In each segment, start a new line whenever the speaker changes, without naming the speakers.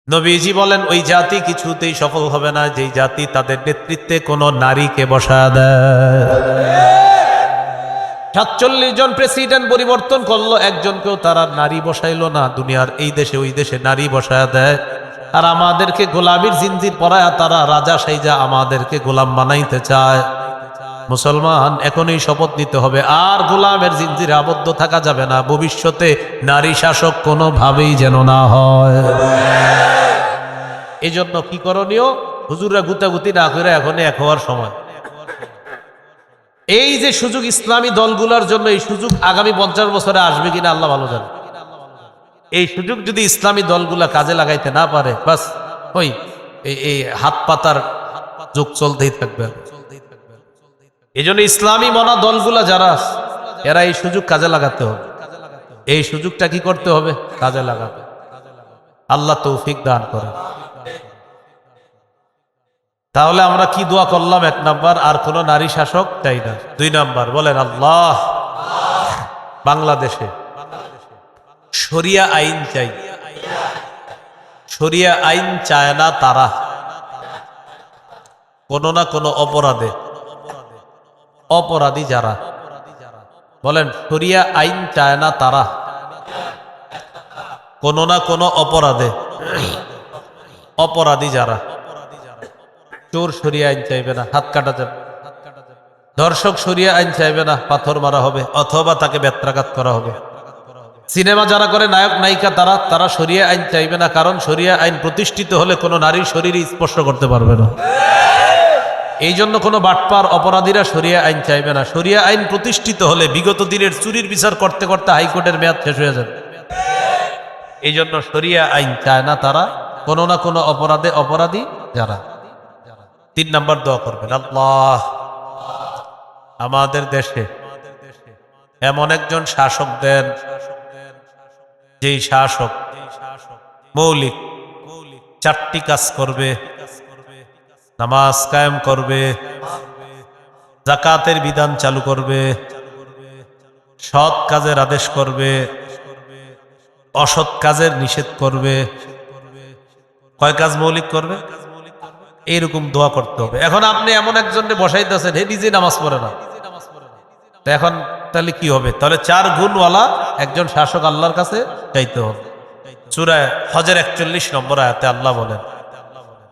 নবীজি বলেন ওই জাতি কিছুতেই সফল হবে না যেই জাতি তাদের নেতৃত্বে কোনো নারীকে বসা দেয়। 47 জন প্রেসিডেন্ট পরিবর্তন করলো, একজনকেও তারা নারী বসাইলো না। দুনিয়ার এই দেশে ওই দেশে নারী বসায় দেয়, আর আমাদেরকে গোলামির জিনজির পরায়া তারা রাজা সাইজা আমাদেরকে গোলাম বানাইতে চায়। মুসলমান এখনই শপথ নিতে হবে, আর গোলামের জিনজিরে আবদ্ধ থাকা যাবে না। ভবিষ্যতে নারী শাসক কোনোভাবেই যেন না হয়। এই জন্য কি করণীয়? হুজুররা গুতাগুতি না করে এখনই এক হওয়ার সময়। এই যে সুযোগ ইসলামী দলগুলোর জন্য, এই সুযোগ আগামী 50 বছরে আসবে কিনা আল্লাহ ভালো জানে। এই সুযোগ যদি ইসলামী দলগুলা কাজে লাগাইতে না পারে, বাস ওই এই হাত পাতার যুগ চলতেই থাকবে। এই জন্য ইসলামী মনা দলগুলা যারা এরা এই সুযোগ কাজে লাগাতে হবে। এই সুযোগটা কি করতে হবে? কাজে লাগাবে। আল্লাহ তৌফিক দান করে। তাহলে আমরা কি দোয়া করলাম? 1 নাম্বার, আর কোন নারী শাসক চাই না। 2 নাম্বার বলেন আল্লাহ বাংলাদেশে শরিয়া আইন চাই। শরিয়া আইন চায় না তারা কোনো না কোনো অপরাধী যারা, বলেন শরিয়া আইন চায় না তারা কোনো না কোনো অপরাধী যারা। চোর শরিয়া আইন চাইবে না, হাত কাটা যাবে। ধর্ষক শরিয়া আইন চাইবে না, পাথর মারা হবে অথবা তাকে বেত্রাঘাত করা হবে। সিনেমা যারা করে নায়ক নায়িকা তারা শরিয়া আইন চাইবে না, কারণ শরিয়া আইন প্রতিষ্ঠিত হলে কোনো নারীর শরীরে স্পর্শ করতে পারবে না। এই জন্য কোনো বাটপার অপরাধীরা শরিয়া আইন চাইবে না। শরিয়া আইন প্রতিষ্ঠিত হলে বিগত দিনের চুরির বিচার করতে করতে হাইকোর্টের মেয়াদ শেষ হয়ে যাবে। এই জন্য শরিয়া আইন চায় না তারা কোনো না কোনো অপরাধী যারা। 3 নাম্বার দোয়া করবেন, আল্লাহ আমাদের দেশে এমন একজন শাসক দেন, যেই শাসক মৌলিক 4টি কাজ করবে। নামাজ কায়েম করবে, যাকাতের বিধান চালু করবে, সৎ কাজের আদেশ করবে, অসৎ কাজের নিষেধ করবে। কয় কাজ মৌলিক করবে? এইরকম দোয়া করতে হবে। এখন আপনি এমন একজনকে বসাইতেছেন, হে নিজে নামাজ পড়ে না, তো এখন তাহলে কি হবে? তাহলে 4 গুণওয়ালা একজন শাসক আল্লাহর কাছে চাইতে হবে। সূরা হজের 41 নম্বর আয়াতে আল্লাহ বলেন,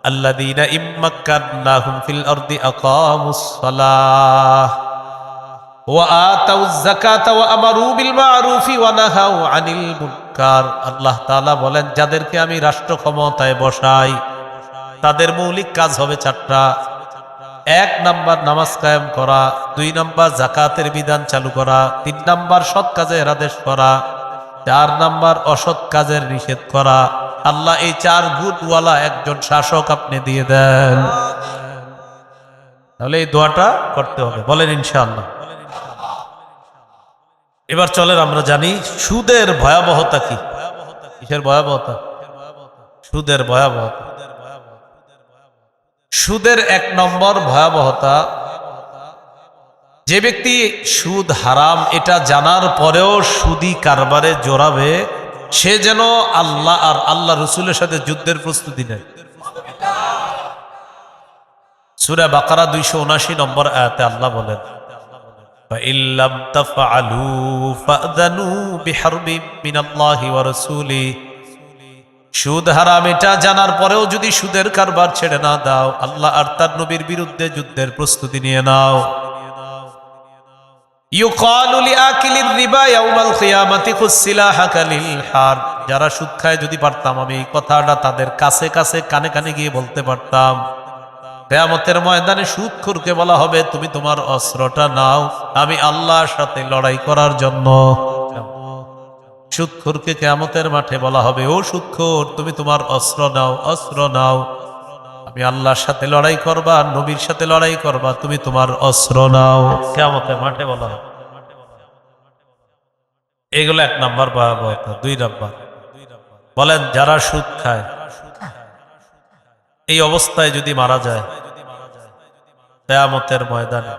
আল্লাযীনা ইম্মাক্কান্নাহুম ফিল আরদি আকামুস সালাহ ওয়া আতাউয যাকাতা ওয়া আমারু বিল মা'রুফি ওয়া নাহাউ আনিল মুনকার। আল্লাহ তাআলা বলেন, যাদেরকে আমি রাষ্ট্র ক্ষমতায় বসাই তাদের মৌলিক কাজ হবে 4টা। 1 নাম্বার নামাজ কায়েম করা, 2 নাম্বার যাকাতের বিধান চালু করা, 3 নাম্বার সৎ কাজের আদেশ করা, 4 নাম্বার অসৎ কাজের নিষেধ করা। আল্লাহ এই 4 গুণওয়ালা একজন শাসক আপনি দিয়ে দেন। তাহলে এই দোয়াটা করতে হবে, বলেন ইনশাআল্লাহ। এবার চলেন আমরা জানি সুদের ভয়াবহতা কি। কিসের ভয়াবহতা? সুদের ভয়াবহতা। সুদের 1 নম্বর ভয়াবহতা, যে ব্যক্তি সুদ হারাম এটা জানার পরেও সুদি কারবারে জড়াবে, সে যেন আল্লাহ আর আল্লাহ রসুলের সাথে যুদ্ধের প্রস্তুতি নেয়। সূরা বাকারা 279 নম্বর আয়াতে আল্লাহ বলেন, ফাইল্লাম তাফআলু ফাযানু বিহারবিম মিনাল্লাহি ওয়া রাসূলিহি। সুদ হারাম এটা জানার পরেও যদি সুদের কারবার ছেড়ে না দাও, আল্লাহ আর তার নবীর বিরুদ্ধে যুদ্ধের প্রস্তুতি নিয়ে নাও। ইউকালু লিআকিলির রিবা ইয়াউমাল কিয়ামাতি খুসিলাহাকা লিল হার। যারা সুদ খায়, যদি পারতাম আমি এই কথাটা তাদের কাছে কাছে কানে কানে গিয়ে বলতে পারতাম, কিয়ামতের ময়দানে সুদখোরকে বলা হবে, তুমি তোমার অস্ত্রটা নাও, আমি আল্লাহর সাথে লড়াই করার জন্য। সুদখোরকে কিয়ামতের মাঠে বলা হবে, ও সুদখোর, তুমি তোমার অস্ত্র নাও, আমি আল্লাহর সাথে লড়াই করবা, নবীর সাথে লড়াই করবা, তুমি তোমার অস্ত্র নাও। কিয়ামতের মাঠে বলা হবে। এগুলো 1 নাম্বার ভয়াবহতা। 2 নাম্বার বলেন, যারা সুদ খায় এই অবস্থায় যদি মারা যায়, কিয়ামতের ময়দানে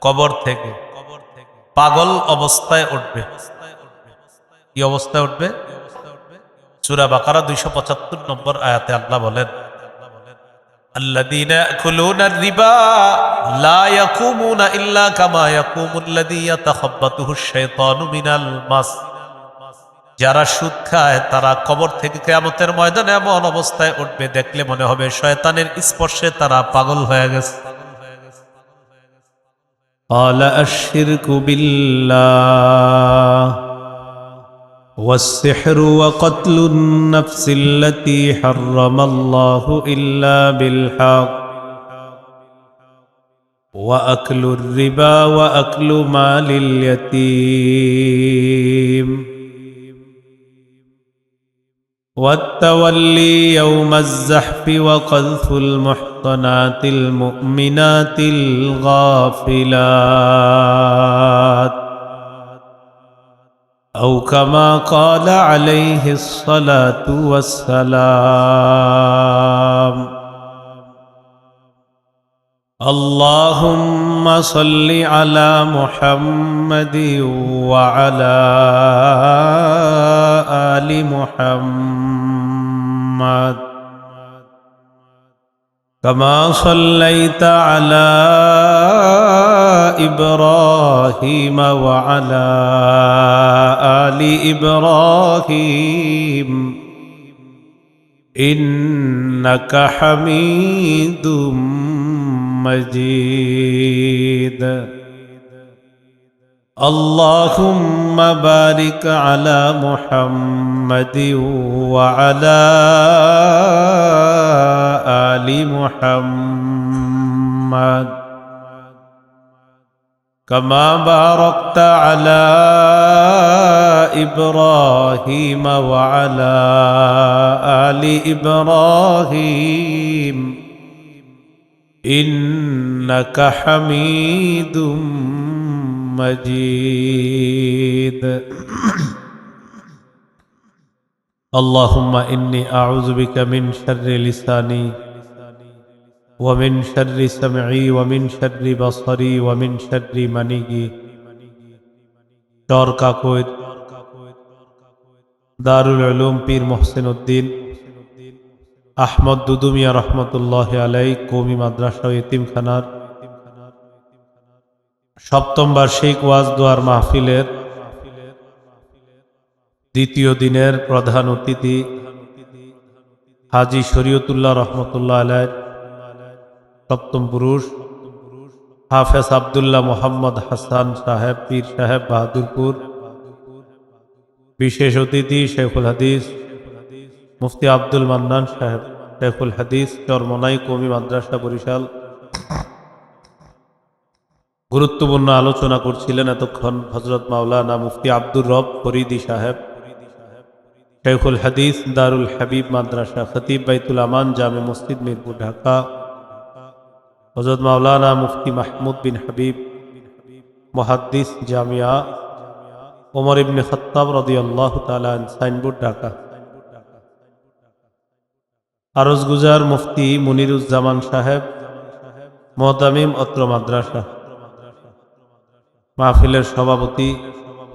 কবর থেকে পাগল অবস্থায় উঠবে। কি অবস্থায় উঠবে? সূরা বাকারা 275 নম্বর আয়াতে আল্লাহ বলেন, الذين يأكلون الربا لا يقومون إلا كما يقوم الذي يتخبطه الشيطان من المس। যারা সুদ খায় তারা কবর থেকে কিয়ামতের ময়দানে এমন অবস্থায় উঠবে, দেখলে মনে হবে শয়তানের স্পর্শে তারা পাগল হয়ে গেছে। قال الشرك بالله والسحر وقتل النفس التي حرم الله إلا بالحق وأكل الربا وأكل مال اليتيم والتولي يوم الزحف وقذف المحصنات المؤمنات الغافلات أو كما قال عليه الصلاة والسلام اللهم صل على محمد وعلى آل محمد كما صليت على إبراهيم وعلى آل إبراهيم إنك حميد مجيد اللهم بارك على محمد وعلى آل محمد كما باركت على إبراهيم وعلى آل إبراهيم إنك حميد مجيد اللهم إني أعوذ بك من شر لساني ومن شر سمعي ومن شر بصري ومن شر مني دار কাকোয় দারুল উলুম পীর মোহসেন উদ্দিন আহমদ দুদুমিয়া রহমতুল্লাহ আলাই কওমি মাদ্রাসা ও এতিমখানার সপ্তম বার্ষিক ওয়াজ দোয়ার মাহফিলের দ্বিতীয় দিনের প্রধান অতিথি হাজী শরীয়তুল্লাহ রহমতুল্লাহ আলাই সপ্তম পুরুষ হাফেজ আবদুল্লাহ মোহাম্মদ হাসান সাহেব পীর সাহেব বাহাদুরপুর, বিশেষ অতিথি শেখুল হাদিস মুফতি আব্দুল মান্নান সাহেব শেখুল হাদিস চরমনাই কওমি মাদ্রাসা বরিশাল। গুরুত্বপূর্ণ আলোচনা করছিলেন এতক্ষণ হযরত মাওলানা মুফতি আব্দুর রব ফরিদি সাহেব, শেখুল হাদিস দারুল হাবিব মাদ্রাসা, খতিব বাইতুল আমান জামে মসজিদ মিরপুর ঢাকা, হযরত মাওলানা মুফতি মাহমুদ বিন হাবিব মুহাদ্দিস জামিয়া ওমর ইবনে খাত্তাব রাদিয়াল্লাহু তাআলা আনহু সাইনবোর্ড ঢাকা। আরজগুজার মুফতি মুনিরুজ্জামান সাহেব মুহতামিম অত্র মাদ্রাসা। মাহফিলের সভাপতি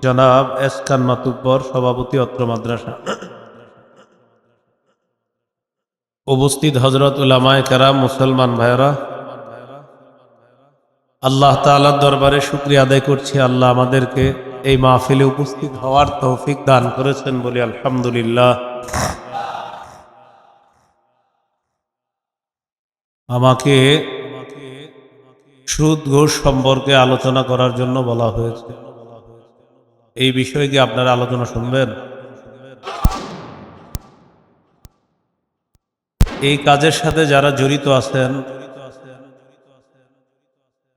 জনাব এসকান মাতুব্বর সভাপতি অত্র মাদ্রাসা। উপস্থিত হযরত উলামায়ে কেরাম, মুসলমান ভাইরা, আল্লাহ তাআলার দরবারে শুকরিয়া আদায় করছি। আল্লাহ আমাদেরকে এই মাহফিলে উপস্থিত হওয়ার তৌফিক দান করেছেন বলি আলহামদুলিল্লাহ। আমাকে সুদ ঘুষ সম্পর্কে আলোচনা করার জন্য বলা হয়েছে। এই বিষয়ে কি আপনারা আলোচনা শুনবেন? এই কাজের সাথে যারা জড়িত আছেন,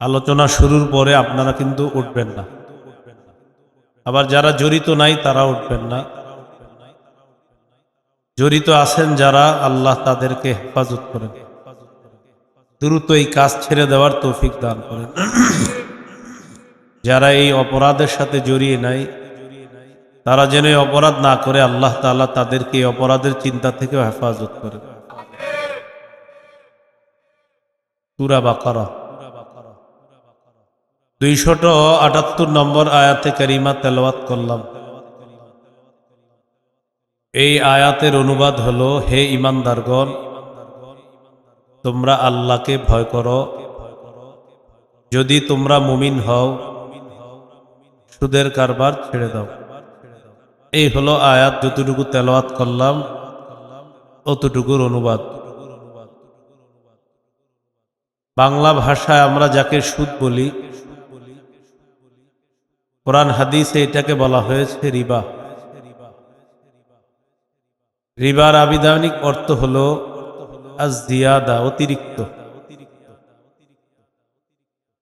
আলোচনা শুরুর পরে আপনারা কিন্তু উঠবেন না। আবার যারা জড়িত নাই তারা উঠবেন না। জড়িত আছেন যারা, আল্লাহ তাদেরকে হেফাজত করেন, দ্রুত এই কাজ ছেড়ে দেওয়ার তৌফিক দান করেন। যারা এই অপরাধের সাথে জড়িয়ে নাই তারা যেন এই অপরাধ না করে, আল্লাহ তাআলা তাদেরকে এই অপরাধের চিন্তা থেকেও হেফাজত করেন। সূরা বাকারা 278 নম্বর আয়াতে কারিমা তেলাওয়াত করলাম। এই আয়াতের অনুবাদ হলো, হে ঈমানদারগণ, তোমরা আল্লাহকে ভয় করো। যদি তোমরা মুমিন হও, সুদের কারবার ছেড়ে দাও। এই হলো আয়াত। যতটুকু তেলাওয়াত করলাম অতটুকুর অনুবাদ। বাংলা ভাষায় আমরা যাকে সুদ বলি, কোরআন হাদিসে এটাকে বলা হয়েছে রিবা। রিবার আবিধানিক অর্থ হল আজ-জিয়াদা, অতিরিক্ত।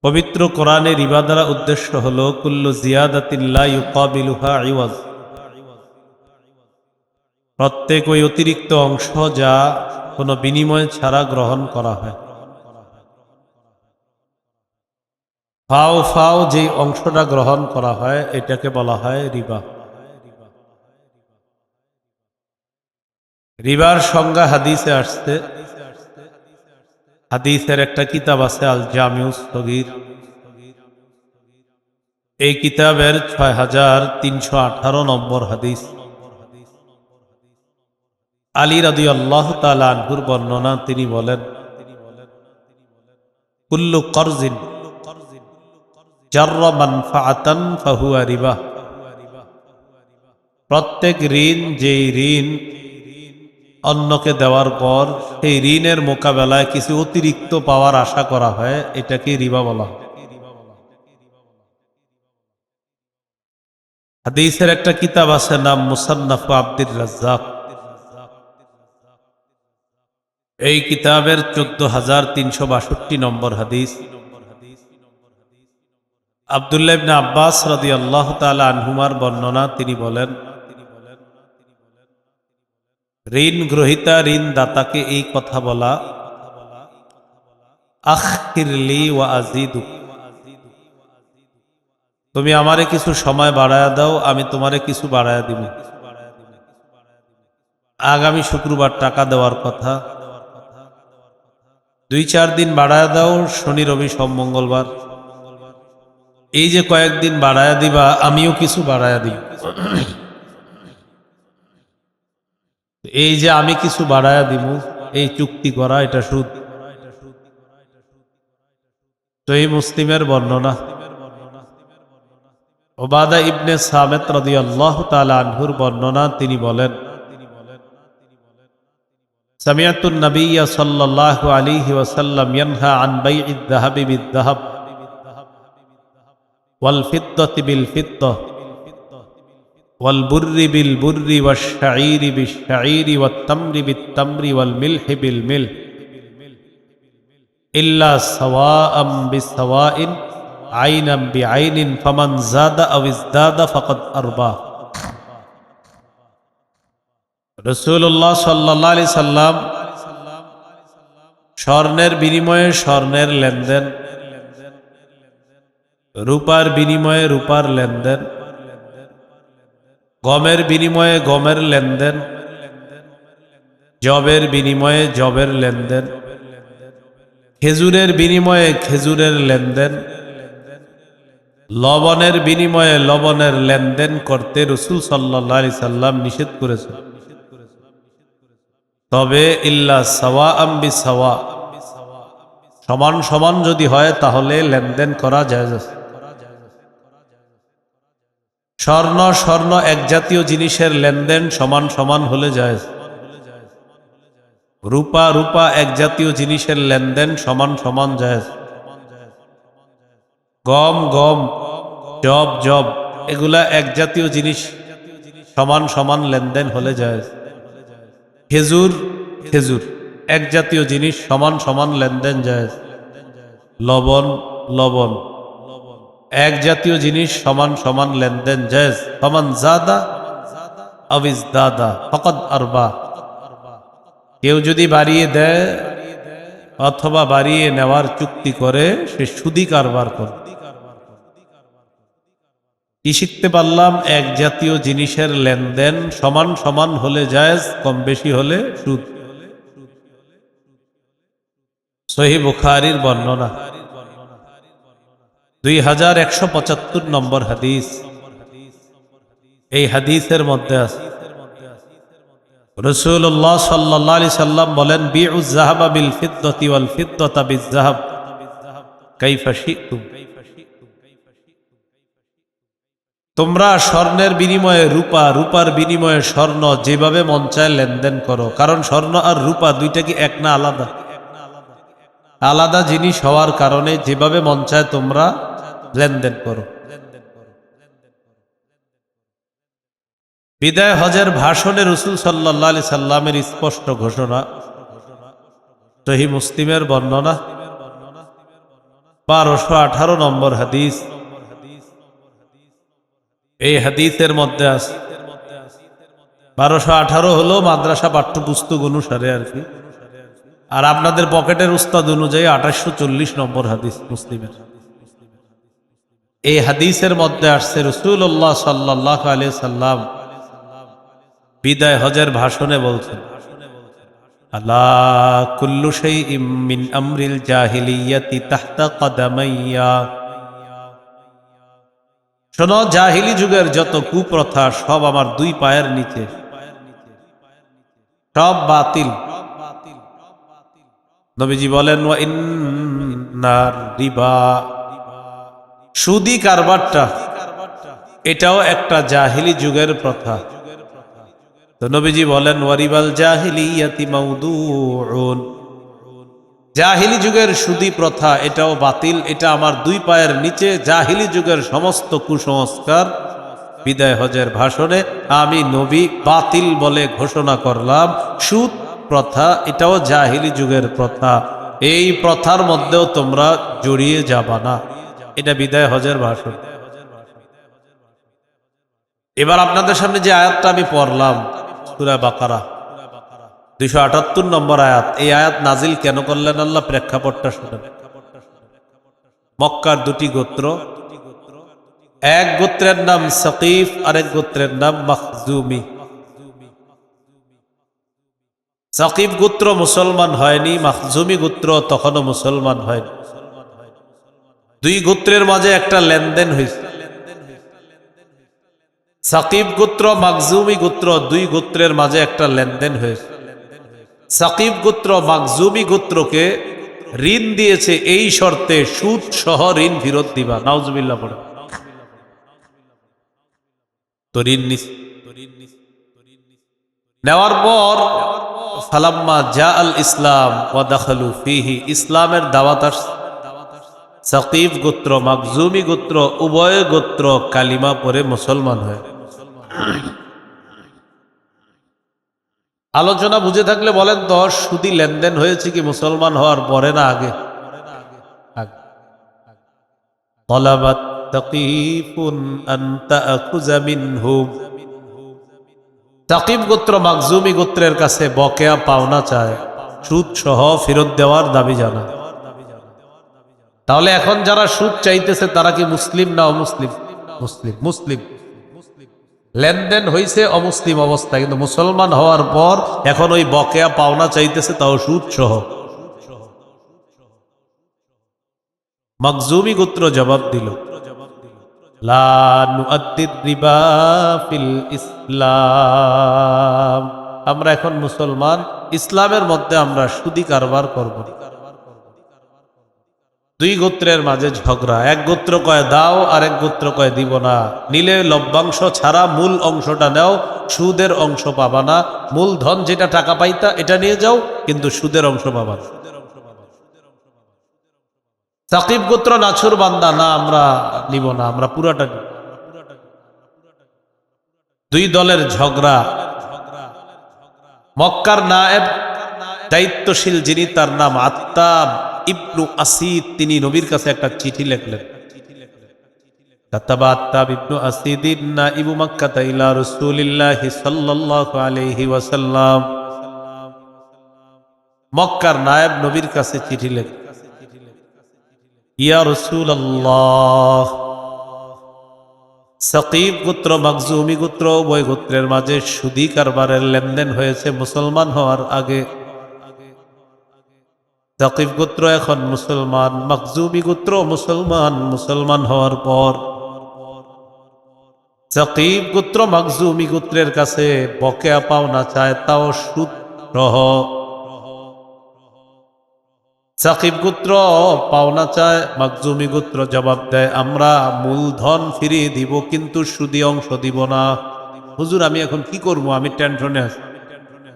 পবিত্র কোরআনে রিবা দ্বারা উদ্দেশ্য হল কুল্লু জিয়াদাতিন লা ইউকাবিলুহা ইওয়াজ, প্রত্যেক ওই অতিরিক্ত অংশ যা কোনো বিনিময় ছাড়া গ্রহণ করা হয়। ফাও ফাও যেই অংশটা গ্রহণ করা হয় এটাকে বলা হয় রিবা। রিবার সংজ্ঞা হাদিসে আসছে। হাদিসের একটা কিতাব আছে আল জামিউস সগীর। এই কিতাবের ৬৩১৮ নম্বর হাদিস। আলী রাদিয়াল্লাহু তাআলা আনহুর বর্ণনা, তিনি বলেন, কুল্লু করজিন জাররা মানফাআতান ফাহুয়া রিবা। প্রত্যেক ঋণ, যেই ঋণ অন্যকে দেওয়ার পর সেই ঋণের মোকাবেলায় কিছু অতিরিক্ত পাওয়ার আশা করা হয়, এটাকে রিবা বলা হয়। হাদিসের একটা কিতাব আছে, নাম মুসান্নাফ আব্দুর রাজ্জাক। এই কিতাবের ১৪৩৬২ নম্বর হাদিস। আব্দুল্লাহ ইবনে আব্বাস রাদিয়াল্লাহু তাআলা আনহুমার বর্ণনা, তিনি বলেন, ঋণ গ্রহীতা ঋণ দাতাকে এই কথা বলা, আখিরলি ওয়া আযীদুক, তুমি আমারে কিছু সময় বাড়ায়া দাও, আমি তোমারে কিছু বাড়ায়া দিব। আগামী শুক্রবার টাকা দেওয়ার কথা, ২-৪ দিন বাড়ায়া দাও, শনি রবি সোম মঙ্গলবার। এই যে কয়েকদিন বাড়ায়া দিবা, আমিও কিছু বাড়ায়া দিব। এই যে আমি কিছু বাড়ায়া দিব, এই চুক্তি করা, এটা সুদ। সহিহ মুসলিমের বর্ণনা। উবাদা ইবনে সামিত রাদিয়াল্লাহু তাআলা আনহুর বর্ণনা, তিনি বলেন, সামিআতুন নবিয়্য সাল্লাল্লাহু আলাইহি ওয়াসাল্লাম ইয়ানহা আন বাইইদ যাহাবি বিদ-যাহাব ওয়াল ফিদ্দাতি বিল ফিদ্দাহ ওয়াল বুররি বিল বুররি ওয়াশ শাঈরি বিশ শাঈরি ওয়াত তামরি বিত তামরি ওয়াল মিলহি বিল মিলহ ইল্লা সাওয়াআম বিসাওয়াইন আইনাম বিআইনিন ফামান যাদা আও ইজদাদা ফাকাদ আরবা। রাসূলুল্লাহ সাল্লাল্লাহু আলাইহি সাল্লাম স্বর্ণের বিনিময়ে স্বর্ণের লেনদেন, রূপার বিনিময়ে রূপার লেনদেন, গমের বিনিময়ে গমের লেনদেন, জবের বিনিময়ে জবের লেনদেন, খেজুরের বিনিময়ে খেজুরের লেনদেন, লবণের বিনিময়ে লবণের লেনদেন করতে রাসূল সাল্লাল্লাহু আলাইহি সাল্লাম নিষেধ করেছেন। তবে ইল্লা সাওয়াআম বিসাওয়া, সমান সমান যদি হয় তাহলে লেনদেন করা জায়েজ আছে। স্বর্ণ স্বর্ণ এক জাতীয় জিনিসের লেনদেন সমান সমান হলে জায়েজ। রূপা রূপা এক জাতীয় জিনিসের লেনদেন সমান সমান জায়েজ। গম গম, জব জব, এগুলা এক জাতীয় জিনিস, সমান সমান লেনদেন হলে জায়েজ। খেজুর খেজুর এক জাতীয় জিনিস, সমান সমান লেনদেন জায়েজ। লবণ লবণ এক জাতীয় জিনিস, সমান সমান লেনদেন জায়েজ। ফামান যাদা আও ইজদাদা ফাকাদ আরবা, কেউ যদি বাড়িয়ে দেয় অথবা বাড়িয়ে নেওয়ার চুক্তি করে, সে সুদি কারবার করে। কি শিখতে পারলাম? এক জাতীয় জিনিসের লেনদেন সমান সমান হলে জায়েজ, কম বেশি হলে সুদ। সহিহ বুখারীর বর্ণনা, 2175 নম্বর হাদিস। এই হাদিসের মধ্যে আছে, রাসূলুল্লাহ সাল্লাল্লাহু আলাইহি সাল্লাম বলেন, বিউজ যাহাবা বিল ফিদ্দাতি ওয়াল ফিদ্দাতা বিজ যাহাব কাইফা শি'তুম। তোমরা স্বর্ণের বিনিময়ে রূপা, রূপার বিনিময়ে স্বর্ণ যেভাবে মন চায় লেনদেন করো। কারণ স্বর্ণ আর রূপা দুইটা কি এক না আলাদা? আলাদা জিনিস হওয়ার কারণে যেভাবে মন চায় তোমরা লেনদেন করো। বিদায় হজের ভাষণে রাসূল সাল্লাল্লাহু আলাইহি সাল্লামের স্পষ্ট ঘোষণা, সহিহ মুসলিমের বর্ণনা 1218 নম্বর হাদিস। এই হাদিসের মধ্যে আছে 1218 হলো মাদ্রাসা পাঠ্যপুস্তক অনুসারে আর কি, আর আপনাদের পকেটের উস্তাদ অনুযায়ী 2840 নম্বর হাদিস মুসলিমের। এই হাদিসের মধ্যে আসছে রাসূলুল্লাহ সাল্লাল্লাহু আলাইহি সাল্লাম বিদায় হজের ভাষণে বলছেন, আলা কুল্লু শাইইম মিন আমরিল জাহিলিয়াতি তাহতা কদামাইয়া। শোনো, জাহিলি যুগের যত কুপ্রথা সব আমার দুই পায়ের নিচে, সব বাতিল। নবীজি বলেন, ওয়া ইন্নার রিবা, সুদি কারবারটা এটাও একটা জাহিলি যুগের প্রথা। তো নবীজি বলেন, ওয়ারিবাল জাহিলিয়াতি মাউদুউন, জাহিলি যুগের সুদি প্রথা এটাও বাতিল, এটা আমার দুই পায়ের নিচে। জাহিলি যুগের সমস্ত কুসংস্কার বিদায় হজের ভাষণে আমি নবী বাতিল বলে ঘোষণা করলাম। সুদ প্রথা এটাও জাহিলি যুগের প্রথা, এই প্রথার মধ্যেও তোমরা জড়িয়ে যাবা না। এটা বিদায় হজের ভাষণ। এবার আপনাদের সামনে যে আয়াতটা আমি পড়লাম, সূরা বাকারা 278 নম্বর আয়াত, এই আয়াত নাজিল কেন করলেন আল্লাহ, প্রেক্ষাপটটা শুনেন। মক্কার দুটি গোত্র, এক গোত্রের নাম সাকিফ, আরেক গোত্রের নাম মাখজুমি। সাকিফ গোত্র মুসলমান হয়নি, মাখজুমি গোত্র তখনও মুসলমান হয়নি। দুই গোত্রের মাঝে একটা লেনদেন হয়েছে। সাকিব গোত্র মাখজুমি গোত্র দুই গোত্রের মাঝে একটা লেনদেন হয়েছে। সাকিব গোত্র মাখজুমি গোত্রকে ঋণ দিয়েছে এই শর্তে, সুদ সহ ঋণ ফেরত দিবা। নাউজুবিল্লাহ পড়ে। তো ঋণ নেওয়ার পর ফালাম্মা জা আল ইসলাম ওয়া দাখালু ফিহি, ইসলামের দাওয়াত আসছে। সাকিব গোত্র মাখজুমি গোত্র উভয় গোত্র কালিমা পড়ে মুসলমান হয়। আলোচনা বুঝে থাকলে বলেন তো, সুদি লেনদেন হয়েছে কি মুসলমান হওয়ার পরে না আগে? তালাবাত তাকিফুন আন তাআখুযা মিনহুম, তাকিব গোত্র মাখজুমি গোত্রের কাছে বকেয়া পাওনা চায়, সুদ সহ ফেরত দেওয়ার দাবি জানায়। তাহলে এখন যারা সুদ চাইতেছে তারা কি মুসলিম না অমুসলিম? মুসলিম। মুসলিম লেনদেন হয়েছে অমুসলিম অবস্থা, কিন্তু মুসলমান হওয়ার পর এখন ওই বকেয়া পাওনা চাইতেছে, তাও সুদ সহ। মাখজুমি গোত্র জবাব দিল, লা নুআদ্দির রিবা ফিল ইসলাম, আমরা এখন মুসলমান, ইসলামের মধ্যে আমরা সুদি কারবার করব না। দুই গোত্রের মাঝে ঝগড়া, এক গোত্র কয় দাও, আরেক গোত্র কয় দিব না। নিলে লভ্যাংশ ছাড়া মূল অংশটা নাও, সুদের অংশ পাবা না। মূল ধন যেটা টাকা পাইতা এটা নিয়ে যাও, কিন্তু সুদের অংশ পাবা না। সাকিব গোত্র নাছুর বান্দা, না আমরা নিব না, আমরা পুরাটা নিব। দুই দলের ঝগড়া। মক্কার নায়েব দায়িত্বশীল যিনি, তার নাম আত্তাব ইবনু আসিদ, তিনি নবীর কাছে একটা চিঠি লিখলেন। কাতাবা আত্তাব ইবনু আসিদিন নাইবু মক্কাতা ইলা রাসূলিল্লাহি সাল্লাল্লাহু আলাইহি ওয়াসাল্লাম, মক্কার নায়েব নবীর কাছে চিঠি লিখলেন, ইয়া রাসূলুল্লাহ, সাকিব গোত্র মাখজুমি গোত্র উভয় গোত্রের মাঝে সুদি কারবারের লেনদেন হয়েছে মুসলমান হওয়ার আগে। সাকিব গোত্র এখন মুসলমান, মাখজুমি গোত্র মুসলমান, মুসলমান হওয়ার পর সাকিব গোত্র মাখজুমি গোত্রের কাছে বকেয়া পাওনা চায়, তাও সুদ সহ। সাকিব গোত্র পাওনা চায়, মাখজুমি গোত্র জবাব দেয় আমরা মূলধন ফিরিয়ে দিব, কিন্তু সুদি অংশ দিব না। হুজুর আমি এখন কি করবো, আমি টেনশনে আছি,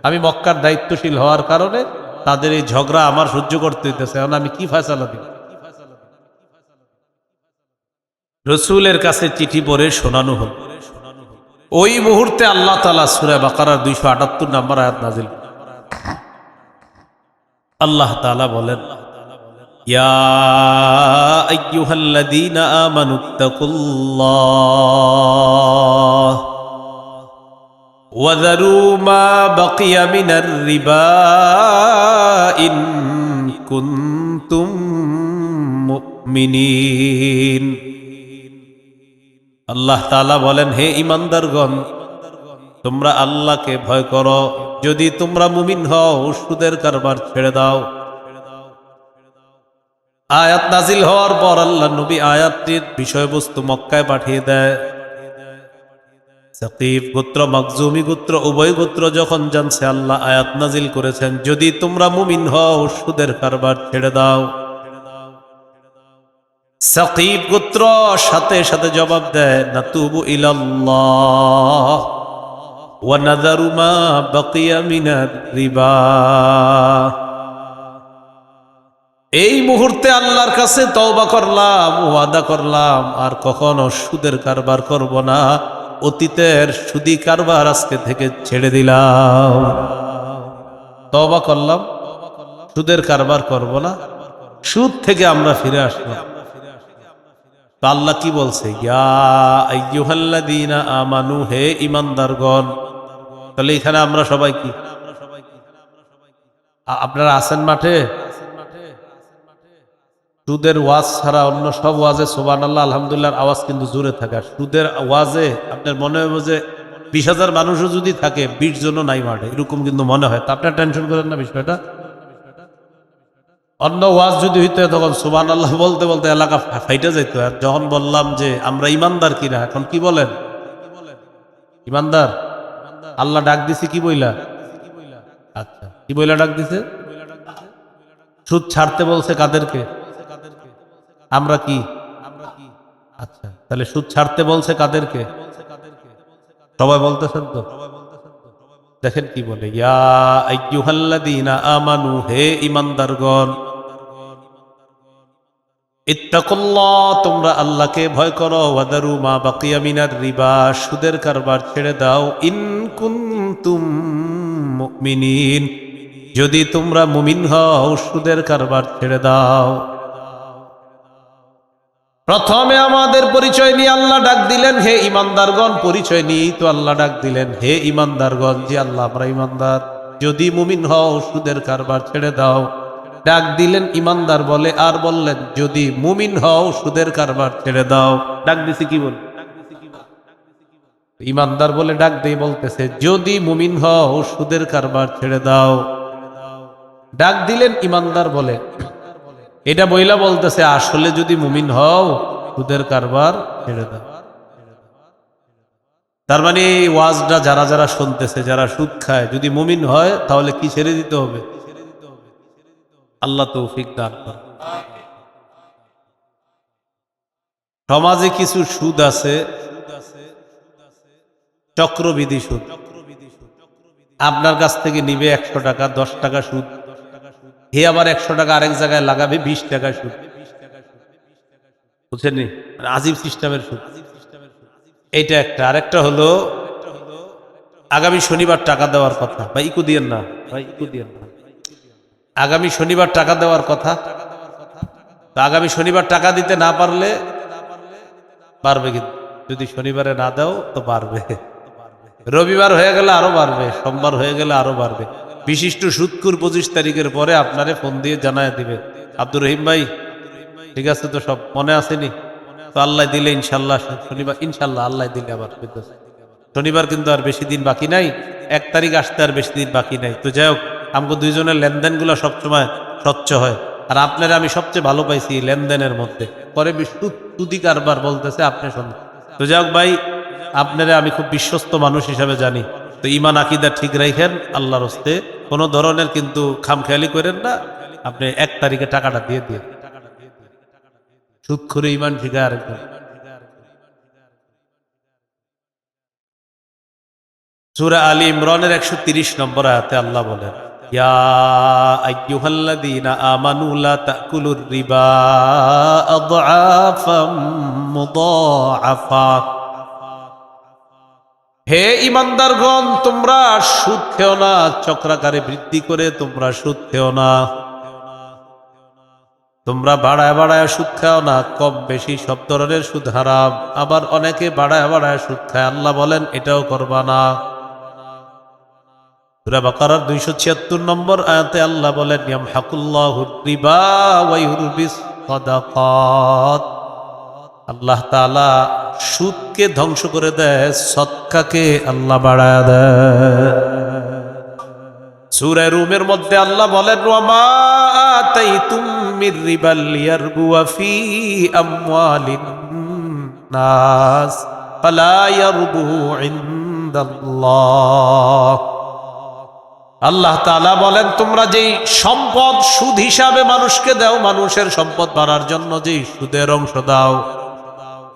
আমি মক্কার দায়িত্বশীল হওয়ার কারণে তাদের এই ঝগড়া আমার সহ্য করতে হইতেছে, এখন আমি কি ফয়সালা দিব? রসুলের কাছে চিঠি পড়ে শোনানো হল। ওই মুহূর্তে আল্লাহ তাআলা সূরা বাকারার 278 নম্বর আয়াত নাযিল। আল্লাহ তাআলা বলেন, ইয়া আইয়ুহাল্লাযীনা আমানুত্তাকুল্লাহ ওয়া যারু মা বাকিয়া মিনার রিবা ইন কুনতুম মুমিনিন। আল্লাহ তাআলা বলেন, হে ঈমানদারগণ, তোমরা আল্লাহকে ভয় করো, যদি তোমরা মুমিন হও সুদের কারবার ছেড়ে দাও। আয়াত নাজিল হওয়ার পর আল্লাহ নবী আয়াতটির বিষয়বস্তু মক্কায় পাঠিয়ে দেয়। সাকিব গোত্র মাখজুমি গোত্র উভয় গোত্র যখন জানছে আল্লাহ আয়াত নাজিল করেছেন, যদি তোমরা মুমিন হও সুদের কারবার ছেড়ে দাও, সাকিব গোত্র সাথে সাথে জবাব দেয়, নাতুবু ইলাল্লাহ ওয়া নাযারু মা বাকিয়া মিনার রিবা। এই মুহূর্তে আল্লাহর কাছে তওবা করলাম, ওয়াদা করলাম আর কখনো সুদের কারবার করব না, অতীতের সুদি কারবার আজকে থেকে ছেড়ে দিলাম। তওবা করলাম, সুদের কারবার করব না, সুদ থেকে আমরা ফিরে আসলাম। তো আল্লাহ কি বলছে, ইয়া আইয়ুহাল্লাযীনা আমানু, হে ঈমানদারগণ। তাহলে এখানে আমরা সবাই কি, আপনারা আছেন মাঠে? সুদের ওয়াজ ছাড়া অন্য সব ওয়াজে সুবহানাল্লাহ আলহামদুলিল্লাহর আওয়াজ কিন্তু জোরে থাকে, আর সুদের ওয়াজে আপনার মনে হবে যে 20,000 মানুষও যদি থাকে 20 জনও নাই মাঠে, এরকম কিন্তু মনে হয়। তা আপনার টেনশন করেন না বিষয়টা। অন্য ওয়াজ যদি হইতো তখন সুবহানাল্লাহ বলতে বলতে এলাকা ফাইটা যেত। আর যখন বললাম যে আমরা ইমানদার কিনা, এখন কি বলেন? ইমানদার। আল্লাহ ডাক দিছে কি বইলা? আচ্ছা, কি বইলা ডাক দিছে? সুদ ছাড়তে বলছে কাদেরকে? আমরা কি? আচ্ছা, তাহলে সুদ ছাড়তে বলছে কাদেরকে? সবাই বলতেছেন তো? দেখেন কি বলে, ইয়া আইয়ুহাল্লাযীনা আমানু, হে ঈমানদারগণ, ইত্তাকুল্লাহ, তোমরা আল্লাহকে ভয় করো, ওয়াদারু মা বাকিয়া মিনার রিবা, সুদের কারবার ছেড়ে দাও, ইন কুনতুম মুমিনিন, যদি তোমরা মুমিন হও সুদের কারবার ছেড়ে দাও। প্রথমে আমাদের পরিচয় নিয়ে আল্লাহ ডাক দিলেন, হে ঈমানদারগণ। পরিচয় নিয়েই তো আল্লাহ ডাক দিলেন, হে ঈমানদারগণ, যে আল্লাহ আমরা ঈমানদার, যদি মুমিন হও সুদের কারবার ছেড়ে দাও। ডাক দিলেন ঈমানদার বলে, আর বললেন যদি মুমিন হও সুদের কারবার ছেড়ে দাও। ডাক দিছি কি বল? ঈমানদার বলে ডাক দিয়ে বলতেছে, যদি মুমিন হও সুদের কারবার ছেড়ে দাও। ডাক দিলেন ঈমানদার বলে, এটা বইলা বলতেছে আসলে যদি মুমিন হও সুদের কারবার ছেড়ে দাও। তার মানে ওয়াজটা যারা যারা শুনতেছে, যারা সুদ খায়, যদি মুমিন হয় তাহলে কি ছেড়ে দিতে হবে? আল্লাহ তৌফিক দান করেন। সমাজে কিছু সুদ আছে, চক্রবৃদ্ধি সুদ। আপনার কাছ থেকে নিবে 100 টাকা, 10 টাকা সুদ, হে আবার 100 টাকা আরেক জায়গায় লাগাবে 20 টাকা সুদ। বুঝছেন? আজিব সিস্টেমের সুদ এইটা একটা। আরেকটা হলো আগামী শনিবার টাকা দেওয়ার কথা, ভাই ইকু দিয়েন না, ভাই ইকু দিয়েন না, আগামী শনিবার টাকা দেওয়ার কথা। তো আগামী শনিবার টাকা দিতে না পারলে পারবে, কিন্তু যদি শনিবারে না দাও তো পারবে। রবিবার হয়ে গেলে আরো বাড়বে, সোমবার হয়ে গেলে আরো বাড়বে। বিশিষ্ট সুদখোর 25 তারিখের পরে আপনারে ফোন দিয়ে জানায় দিবে, আব্দুর রহিম ভাই ঠিক আছে তো, সব মনে আসেনি তো, আল্লাহ দিলে ইনশাল্লাহ শনিবার, ইনশাল্লাহ আল্লাহ দিলে আবার শনিবার কিন্তু আর বেশি দিন বাকি নাই, 1 তারিখ আসতে আর বেশি দিন বাকি নাই। তো যাই হোক, আমাকে দুইজনের লেনদেনগুলো সবসময় স্বচ্ছ হয়, আর আপনারা আমি সবচেয়ে ভালো পাইছি লেনদেনের মধ্যে। পরে সুদি কারবার বলতেছে আপনি শোনেন। তো যাই হোক ভাই, আপনারা আমি খুব বিশ্বস্ত মানুষ হিসাবে জানি, তো ইমান আকিদা ঠিক রাখেন আল্লাহর হস্তে, কোনো ধরনের কিন্তু খামখেয়ালি করেন না। আপনি 1 তারিখে টাকাটা দিয়ে দিয়ে সুদ করে ইমান ঠিকা রাখবেন। সূরা আলী ইমরানের 130 নম্বর আয়াতে আল্লাহ বলেন, ইয়া আইয়ুহাল্লাযীনা আমানু লা তাকুলুর রিবা আযআফাম মুদাআফা। হে ঈমানদারগণ, তোমরা সুদ খেও না, চক্রাকারে বৃদ্ধি করে তোমরা সুদ খেও না। তোমরা বাড়ায় বাড়ায় সুদ খাও না, কম বেশি সব ধরনের সুদ হারাম। আবার অনেকে বাড়ায় বাড়ায় সুদ খায়, আল্লাহ বলেন এটাও করবা না। সূরা বাকারার 276 নম্বর আয়াতে আল্লাহ বলেন, ইয়ামহাকুল্লাহুর রিবা ওয়া ইউরবিস সাদাকাত। আল্লাহ তাআলা সুদকে ধ্বংস করে দেয়, সদকাকে আল্লাহ বাড়ায় দেয়। সূরা রুমের মধ্যে আল্লাহ বলেন, ওয়া মা আতাইতুম মির রিবাল লিয়ারবুয়া ফি আমওয়ালিন নাস ফালা ইয়ারবু ইনদাল্লাহ। আল্লাহ তাআলা বলেন, তোমরা যেই সম্পদ সুদ হিসাবে মানুষকে দাও, মানুষের সম্পদ বাড়ার জন্য যেই সুদের অংশ দাও,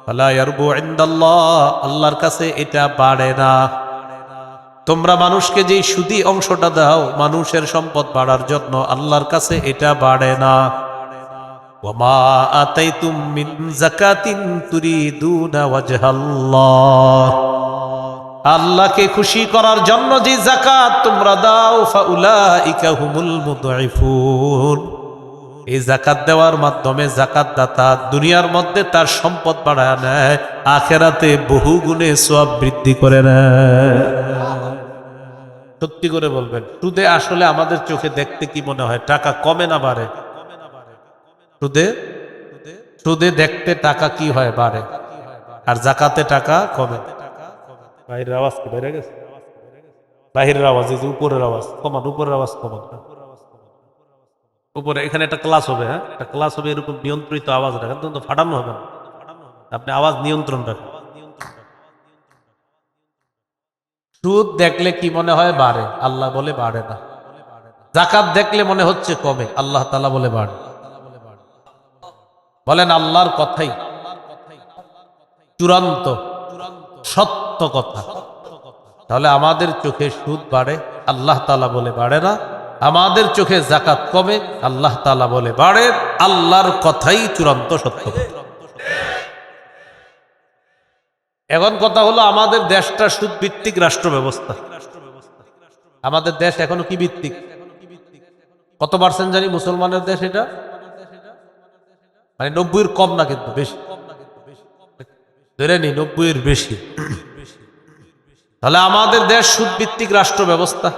ফালা ইয়ারবু ইনদাল্লাহ, আল্লাহর কাছে এটা বাড়ে না। তোমরা মানুষকে যেই সুদি অংশটা দাও মানুষের সম্পদ বাড়ার জন্য, আল্লাহর কাছে এটা বাড়ে না। ওয়া মা আতাইতুম মিন যাকাতিন তুরিদুনা ওয়াজহাল্লাহ, আল্লাহকে খুশি করার জন্য যে যাকাত তোমরা দাও, ফাউলাইকা হুমুল মুদঈফুন, এই যাকাত দেওয়ার মাধ্যমে যাকাত দাতা দুনিয়ার মধ্যে তার সম্পদ বাড়ায় নেয়, আখিরাতে বহু গুণে সওয়াব বৃদ্ধি করে নেয়। সত্যি করে বলবেন, সুদে আসলে আমাদের চোখে দেখতে কি মনে হয়? টাকা কমে না বাড়ে? সুদে সুদে দেখতে টাকা কি হয়? বাড়ে। আর যাকাতে টাকা কমে। বাইরের আওয়াজ কি বাইরে গেছে? বাহিরের আওয়াজ, এই যে উপরের আওয়াজ কমান, উপরের আওয়াজ কমান। উপরে এখানে একটা ক্লাস হবে, হ্যাঁ একটা ক্লাস হবে, এরকম নিয়ন্ত্রিত আওয়াজ রাখেন, কিন্তু ফাটানো হবে না, আপনি আওয়াজ নিয়ন্ত্রণ রাখেন। সুদ দেখলে কি মনে হয়? বাড়ে। আল্লাহ বলে বাড়ে না। যাকাত দেখলে মনে হচ্ছে কমে, আল্লাহ তাআলা বলে বাড়ে। বলেন আল্লাহর কথাই চূড়ান্ত সত্য কথা। তাহলে আমাদের চোখে সুদ বাড়ে, আল্লাহ তাআলা বলে বাড়ে না। আমাদের চোখে যাকাত কমে, আল্লাহ তাআলা বলে বাড়ে। আল্লাহর কথাই চূড়ান্ত সত্য কথা। এখন কথা হলো, আমাদের দেশটা সুদ ভিত্তিক রাষ্ট্র ব্যবস্থা। আমাদের দেশ এখনো কি ভিত্তিক? কত পার্সেন্ট জানি মুসলমানের দেশ এটা? মানে 90-এর কম না, কিন্তু বেশি। ধরে নি 90-এর বেশি। তাহলে আমাদের দেশ সুদ ভিত্তিক রাষ্ট্র ব্যবস্থা।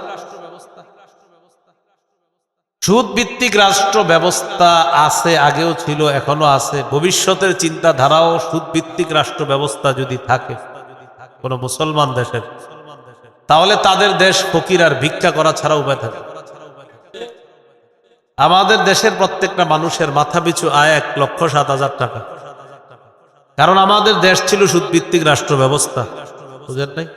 সুদ ভিত্তিক রাষ্ট্র ব্যবস্থা আছে, আগেও ছিল, এখনো আছে। ভবিষ্যতের চিন্তাধারাও সুদ ভিত্তিক রাষ্ট্র ব্যবস্থা যদি থাকে কোন মুসলমান দেশের, তাহলে তাদের দেশ ফকির আর ভিক্ষা করা ছাড়া উপায় থাকে। আমাদের দেশের প্রত্যেকটা মানুষের মাথা পিছু আয় 1,07,000 টাকা, কারণ আমাদের দেশ ছিল সুদভিত্তিক রাষ্ট্র ব্যবস্থা। বুঝেন নাই?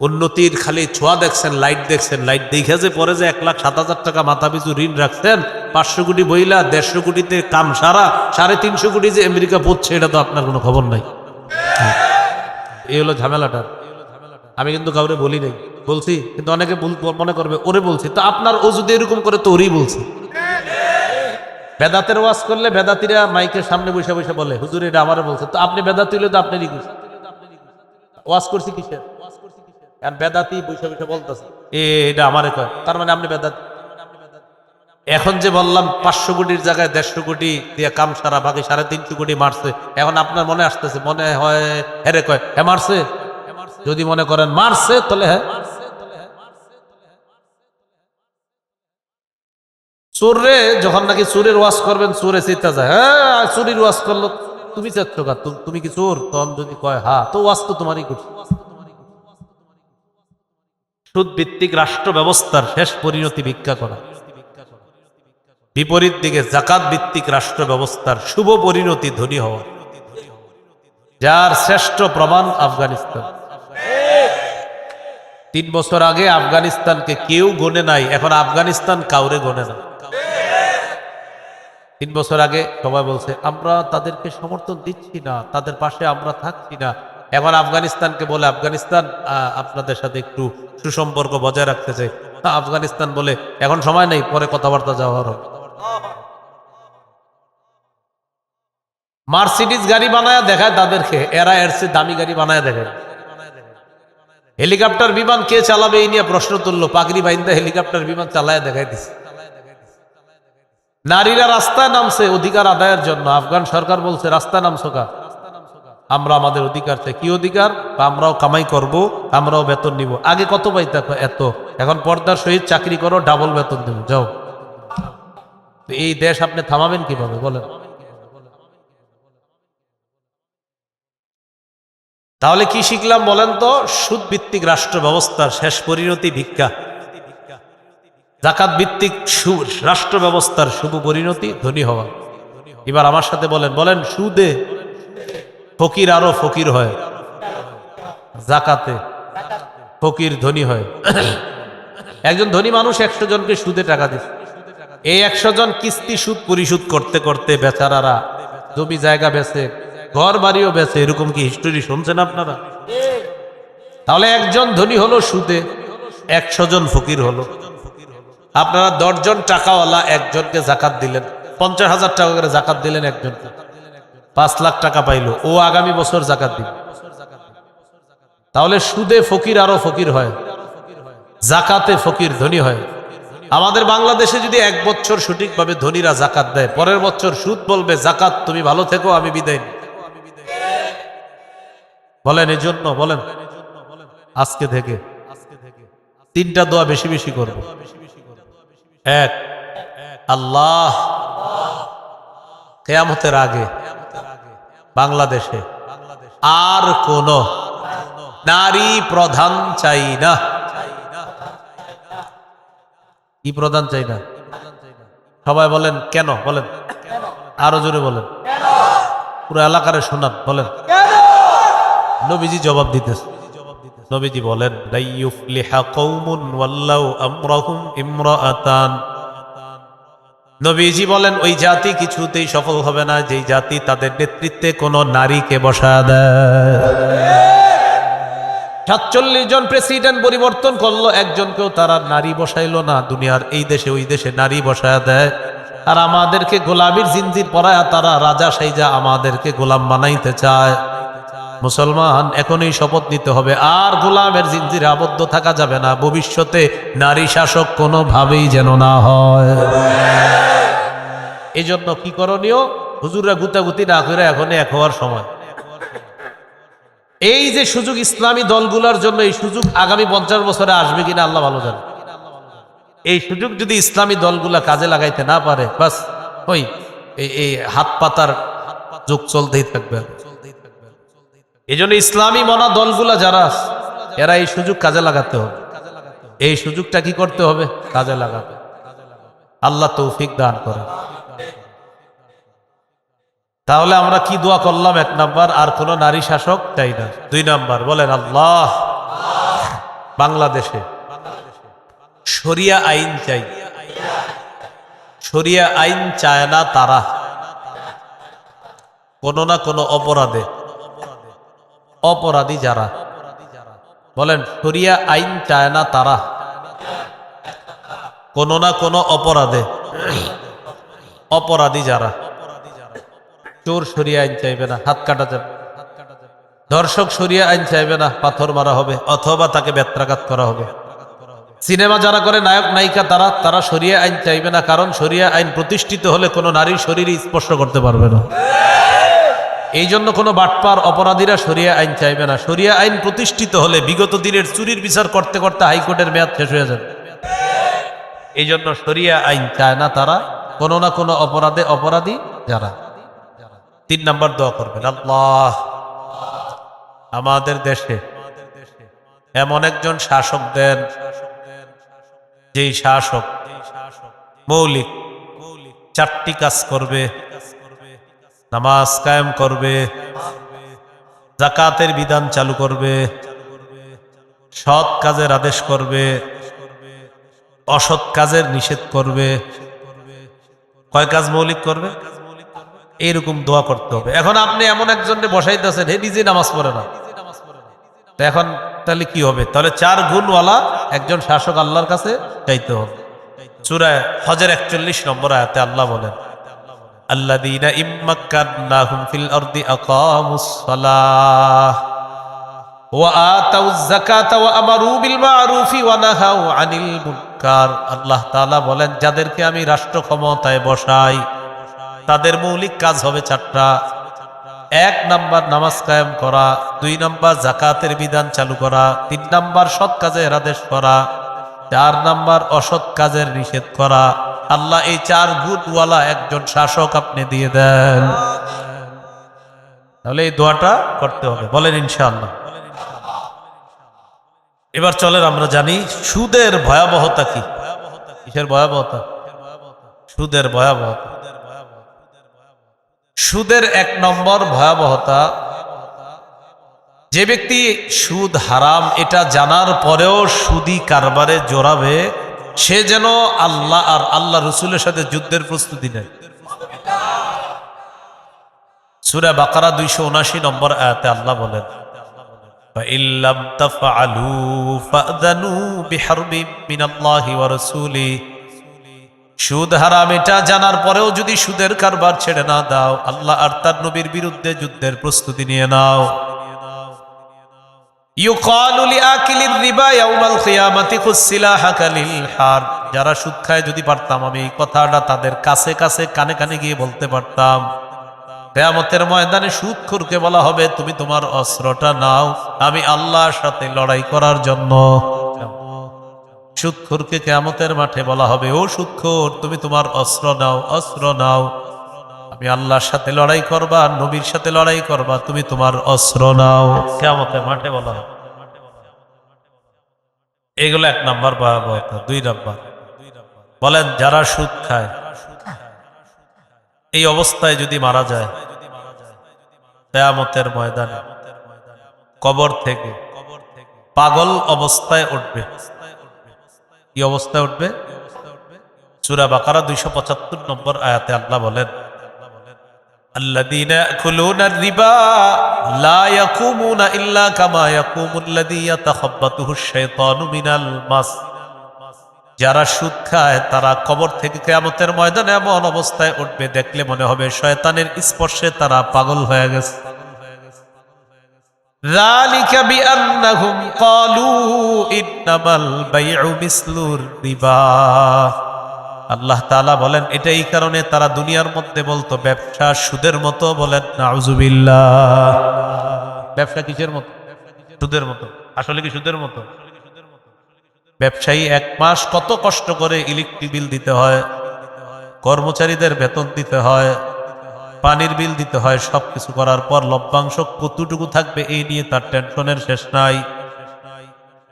উন্নতির খালি ছোঁয়া দেখছেন, লাইট দেখছেন, লাইট দেখে যে পরে যে 1,07,000 টাকা মাথা পিছু ঋণ রাখছেন, 500 কোটি বইলা 150 কোটিতে কাম সারা, 350 কোটি যে আমেরিকা পড়ছে, এটা তো আপনার কোনো খবর নাই। এই হলো ঝামেলাটা। আমি কিন্তু কাউরে বলি নাই, বলছি, কিন্তু অনেকে মনে করবে ওরে বলছি। তো আপনার ও যদি এরকম করে তো ওরই বলছি। বেদাতের ওয়াজ করলে বেদাতিরা মাইকের সামনে বসে বসে বলে, হুজুর এটা আমারে বলছে। তো আপনি বেদাতি হলে তো আপনারই করছেন। ওয়াজ করছি কিসের? আর বেদাতি বসে বসে বলতেছে এটা আমারে কয়, তার মানে আপনি বেদাতি। এখন যে বললাম 500 কোটির জায়গায় 150 কোটি দিয়ে কাম সারা, বাকি 350 কোটি মারছে, এখন আপনার মনে আসতেছে, মনে হয় হেরে কয় হ্যাঁ মারছে। যদি মনে করেন মারছে, তাহলে হ্যাঁ। চোরে যখন নাকি চোরের ওয়াজ করবেন, চোরে চিন্তা যায়, হ্যাঁ চুরির ওয়াজ করলো, তুমি চাচ্ছ কা, তুমি কি চোর? তখন যদি কয় হ্যাঁ, তো ওয়াজ তো তোমারই করছে। সুদ ভিত্তিক রাষ্ট্র ব্যবস্থার শেষ পরিণতি ভিক্ষা করা। বিপরীত দিকে যাকাত ভিত্তিক রাষ্ট্র ব্যবস্থার শুভ পরিণতি ধনী হওয়া, যার শ্রেষ্ঠ প্রমাণ আফগানিস্তান। 3 বছর আগে আফগানিস্তানকে কেউ গোনে নাই, এখন আফগানিস্তান কাউরে গোনে না। 3 বছর আগে সবাই বলছে আমরা তাদেরকে সমর্থন দিচ্ছি না, তাদের পাশে আমরা থাকছি না। এখন আফগানিস্তানকে বলে আফগানিস্তান আপনাদের সাথে একটু সুসম্পর্ক বজায় রাখতে চাই। আফগানিস্তান বলে এখন সময় নেই, পরে কথাবার্তা যাওয়ার হবে। মার্সিডিজ গাড়ি বানায় দেখায় তাদেরকে, এরা এর চেয়ে দামি গাড়ি বানায় দেখায়। হেলিকপ্টার বিমান কে চালাবে এই নিয়ে প্রশ্ন তুললো, পাগড়ি বাইন্দা হেলিকপ্টার বিমান চালায় দেখাই দিচ্ছে। নারীরা রাস্তায় নামছে অধিকার আদায়ের জন্য, আফগান সরকার বলছে রাস্তায় নামছো কা? আমরা আমাদের অধিকার চাই। কি অধিকার? আমরাও কামাই করব, আমরাও বেতন নিব। আগে কত পাইতে এত, এখন পর্দার সহিত চাকরি করো, ডাবল বেতন দেব, যাও। এই দেশ আপনি থামাবেন কিভাবে বলেন? তাহলে কি শিখলাম বলেন তো? সুদ ভিত্তিক রাষ্ট্র ব্যবস্থার শেষ পরিণতি ভিক্ষা। জাকাত ভিত্তিক রাষ্ট্র ব্যবস্থার শুভ পরিণতি ধনী হওয়া। এবার আমার সাথে বলেন, বলেন সুদে ফকির আরো ফকির হয়, জাকাতে ফকির ধনী হয়। একজন ধনী মানুষ 100 জনকে সুদে টাকা দিচ্ছে, এই 100 জন কিস্তি সুদ পরিশোধ করতে করতে বেচারারা জমি জায়গা বেচে, ঘর বাড়িও বেচে। এরকম কি হিস্টোরি শুনছেন আপনারা? তাহলে একজন ধনী হলো সুদে, 100 জন ফকির হলো। আপনারা 10 জন টাকাওয়ালা একজনকে জাকাত দিলেন, 50,000 টাকা করে জাকাত দিলেন একজনকে, 5 লাখ টাকা পাইলো, ও আগামী বছর জাকাত দিবে। তাহলে সুদে ফকির আরো ফকির হয়, জাকাতে ফকির ধনী হয়। আমাদের বাংলাদেশে যদি 1 বছর সঠিকভাবে ধনীরা জাকাত দেয়, পরের বছর সুদ বলবে জাকাত তুমি ভালো থেকো, আমি বিদায় নিই। বলেন এই জন্য, বলেন আজকে থেকে 3টা দোয়া বেশি বেশি করব। 1, আল্লাহ কিয়ামতের আগে বাংলাদেশে আর কোন নারী প্রধান চাই না। কি প্রধান চাই না? সবাই বলেন কেন? বলেন আরো জোরে বলেন, পুরো এলাকারে শোনান, বলেন। নবীজি জবাব দিতেছে। নবীজি বলেন লা ইউফলিহা কওমুন ওয়াল্লাউ আমরাহুম ইমরাআতান। নবীজি বলেন ওই জাতি কিছুতেই সফল হবে না যেই জাতি তাদের নেতৃত্বে কোন নারীকে বসায় দেয়। 47 জন প্রেসিডেন্ট পরিবর্তন করলো, একজনকেও তারা নারী বসাইলো না। দুনিয়ার এই দেশে ওই দেশে নারী বসায় দেয়, আর আমাদেরকে গোলামির জিনজির পরায়া তারা রাজা সাইজা আমাদেরকে গোলাম বানাইতে চায়। মুসলমান এখনই শপথ নিতে হবে, আর গোলামের জিনজিরে আবদ্ধ থাকা যাবে না। ভবিষ্যতে নারী শাসক কোনোভাবেই যেন না হয়। এই জন্য কি করণীয়? হুজুররা গুতাগুতি না করে এখনই এক হওয়ার সময়। এই যে সুযোগ ইসলামী দলগুলোর জন্য, এই সুযোগ আগামী 50 বছরে আসবে কিনা আল্লাহ ভালো জানে। এই সুযোগ যদি ইসলামী দলগুলা কাজে লাগাইতে না পারে, বাস ওই এই হাত পাতার যুগ চলতেই থাকবে। এই জন্য ইসলামী মনা দলগুলা যারা, এরা এই সুযোগ কাজে লাগাতে হবে। এই সুযোগটা কি করতে হবে? কাজে লাগাবে। আল্লাহ তৌফিক দান করে। তাহলে আমরা কি দোয়া করলাম? 1 নাম্বার, আর কোন নারী শাসক চাই না। 2 নাম্বার বলেন আল্লাহ বাংলাদেশে শরিয়া আইন চাই। শরিয়া আইন চায় না তারা কোন না কোন অপরাধে, অপরাধী যারা, বলেন শরিয়া আইন চায় না তারা কোন না কোন অপরাধে, অপরাধী যারা। চোর শরিয়া আইন চাইবে না, হাত কাটা যাবে। ধর্ষক শরিয়া আইন চাইবে না, পাথর মারা হবে অথবা তাকে বেত্রাঘাত করা হবে। সিনেমা যারা করে নায়ক নায়িকা, তারা শরিয়া আইন চাইবে না, কারণ শরিয়া আইন প্রতিষ্ঠিত হলে কোনো নারীর শরীরে স্পর্শ করতে পারবে না। এই জন্য কোনো বাটপার অপরাধীরা শরিয়া আইন চাইবে না। শরিয়া আইন প্রতিষ্ঠিত হলে বিগত দিনের চুরির বিচার করতে করতে হাইকোর্টের মেয়াদ শেষ হয়ে যাবে। এই জন্য শরিয়া আইন চায় না তারা কোনো না কোনো অপরাধে অপরাধী যারা। 3 নাম্বার দোয়া করবেন, আল্লাহ আমাদের দেশে এমন একজন শাসক দেন, যেই শাসক মৌলিক 4টি কাজ করবে। নামাজ কায়েম করবে, যাকাতের বিধান চালু করবে, সৎ কাজের আদেশ করবে, অসৎ কাজের নিষেধ করবে। কয় কাজ মৌলিক করবে? এইরকম দোয়া করতে হবে। এখন আপনি এমন একজনকে বসাইতেছেন, হে নিজে নামাজ পড়ে না, তো এখন তাহলে কি হবে? তাহলে 4 গুণওয়ালা একজন শাসক আল্লাহর কাছে চাইতে হবে। সূরা হজের 41 নম্বর আয়াতে আল্লাহ বলেন, আল্লাযীনা ইম্মাক্কান্নাহুম ফিল আরদি আকামুস সালাহ ওয়া আতাউয যাকাতা ওয়া আমারু বিল মা'রুফি ওয়া নাহাউ আনিল মুনকার। আল্লাহ তাআলা বলেন, যাদেরকে আমি রাষ্ট্র ক্ষমতায় বসাই তাদের মৌলিক কাজ হবে 4টা। 1 নাম্বার নামাজ কায়েম করা, 2 নাম্বার যাকাতের বিধান চালু করা, 3 নাম্বার সৎ কাজের আদেশ করা, 4 নাম্বার অসৎ কাজের নিষেধ করা। আল্লাহ এই 4 গুণওয়ালা একজন শাসক আপনি দিয়ে দেন। তাহলে এই দোয়াটা করতে হবে, বলেন ইনশাআল্লাহ। এবার চলেন আমরা জানি সুদের ভয়াবহতা কি। কিসের ভয়াবহতা? সুদের ভয়াবহতা। সুদের 1 নম্বর ভয়াবহতা, যে ব্যক্তি সুদ হারাম এটা জানার পরেও সুদি কারবারে জড়াবে, সে যেন আল্লাহ আর আল্লাহ রসুলের সাথে যুদ্ধের প্রস্তুতি নেয়। সূরা বাকারা 279 নম্বর আয়াতে আল্লাহ বলেন, فَإِن لَّمْ تَفْعَلُوا فَأْذَنُوا بِحَرْبٍ مِّنَ اللَّهِ وَرَسُولِهِ। সুদ হারাম এটা জানার পরেও যদি সুদের কারবার ছেড়ে না দাও, আল্লাহ আর তার নবীর বিরুদ্ধে যুদ্ধের প্রস্তুতি নিয়ে নাও। ইউকালু লিআকিলির রিবা ইয়াউমাল কিয়ামাতি খুসিলাহাকা লিল হার। যারা সুদ খায়, যদি পারতাম আমি এই কথাটা তাদের কাছে কাছে কানে কানে গিয়ে বলতে পারতাম, কিয়ামতের ময়দানে সুদখোরকে বলা হবে, তুমি তোমার অস্ত্রটা নাও, আমি আল্লাহর সাথে লড়াই করার জন্য। সুদখোরকে কিয়ামতের মাঠে বলা হবে, ও সুদখোর, তুমি তোমার অস্ত্র নাও, অস্ত্র নাও, আমি আল্লাহর সাথে লড়াই করবা, নবীর সাথে লড়াই করবা, তুমি তোমার অস্ত্র নাও। কিয়ামতের মাঠে বলা হবে। এগুলো 1 নাম্বার ভয়াবহতা। 2 নাম্বার বলেন, যারা সুদ খায় এই অবস্থায় যদি মারা যায়, কিয়ামতের ময়দানে কবর থেকে পাগল অবস্থায় উঠবে। কি অবস্থায় উঠবে? সূরা বাকারা 275 নম্বর আয়াতে আল্লাহ বলেন, আল্লাযীনা ইয়াকুলুনা আর-রিবা লা ইয়াকুমুনা ইল্লা কামা ইয়াকুমুল্লাযী ইয়াতাখাব্বাতুহুশ শাইতানু মিনাল মাস। যারা সুদ খায় তারা কবর থেকে কিয়ামতের ময়দানে এমন অবস্থায় উঠবে, দেখলে মনে হবে শয়তানের স্পর্শে তারা পাগল হয়ে গেছে। যালিকা বিআন্নাহুম ক্বালু ইন্নামাল বাইউ মিসলুর রিবা। আল্লাহ তাআলা বলেন, এটা এই কারণে তারা দুনিয়ার মধ্যে বলতো ব্যবসা সুদের মতো। বলেন নাউজুবিল্লাহ। ব্যবসা কিসের মতো? সুদের মতো। আসলে কি সুদের মতো? ব্যবসায়ী 1 মাস কত কষ্ট করে ইলেকট্রিক বিল দিতে হয়, কর্মচারীদের বেতন দিতে হয়, পানির বিল দিতে হয়, সবকিছু করার পর লভ্যাংশ কতটুকু থাকবে এই নিয়ে তার টেনশনের শেষ নাই।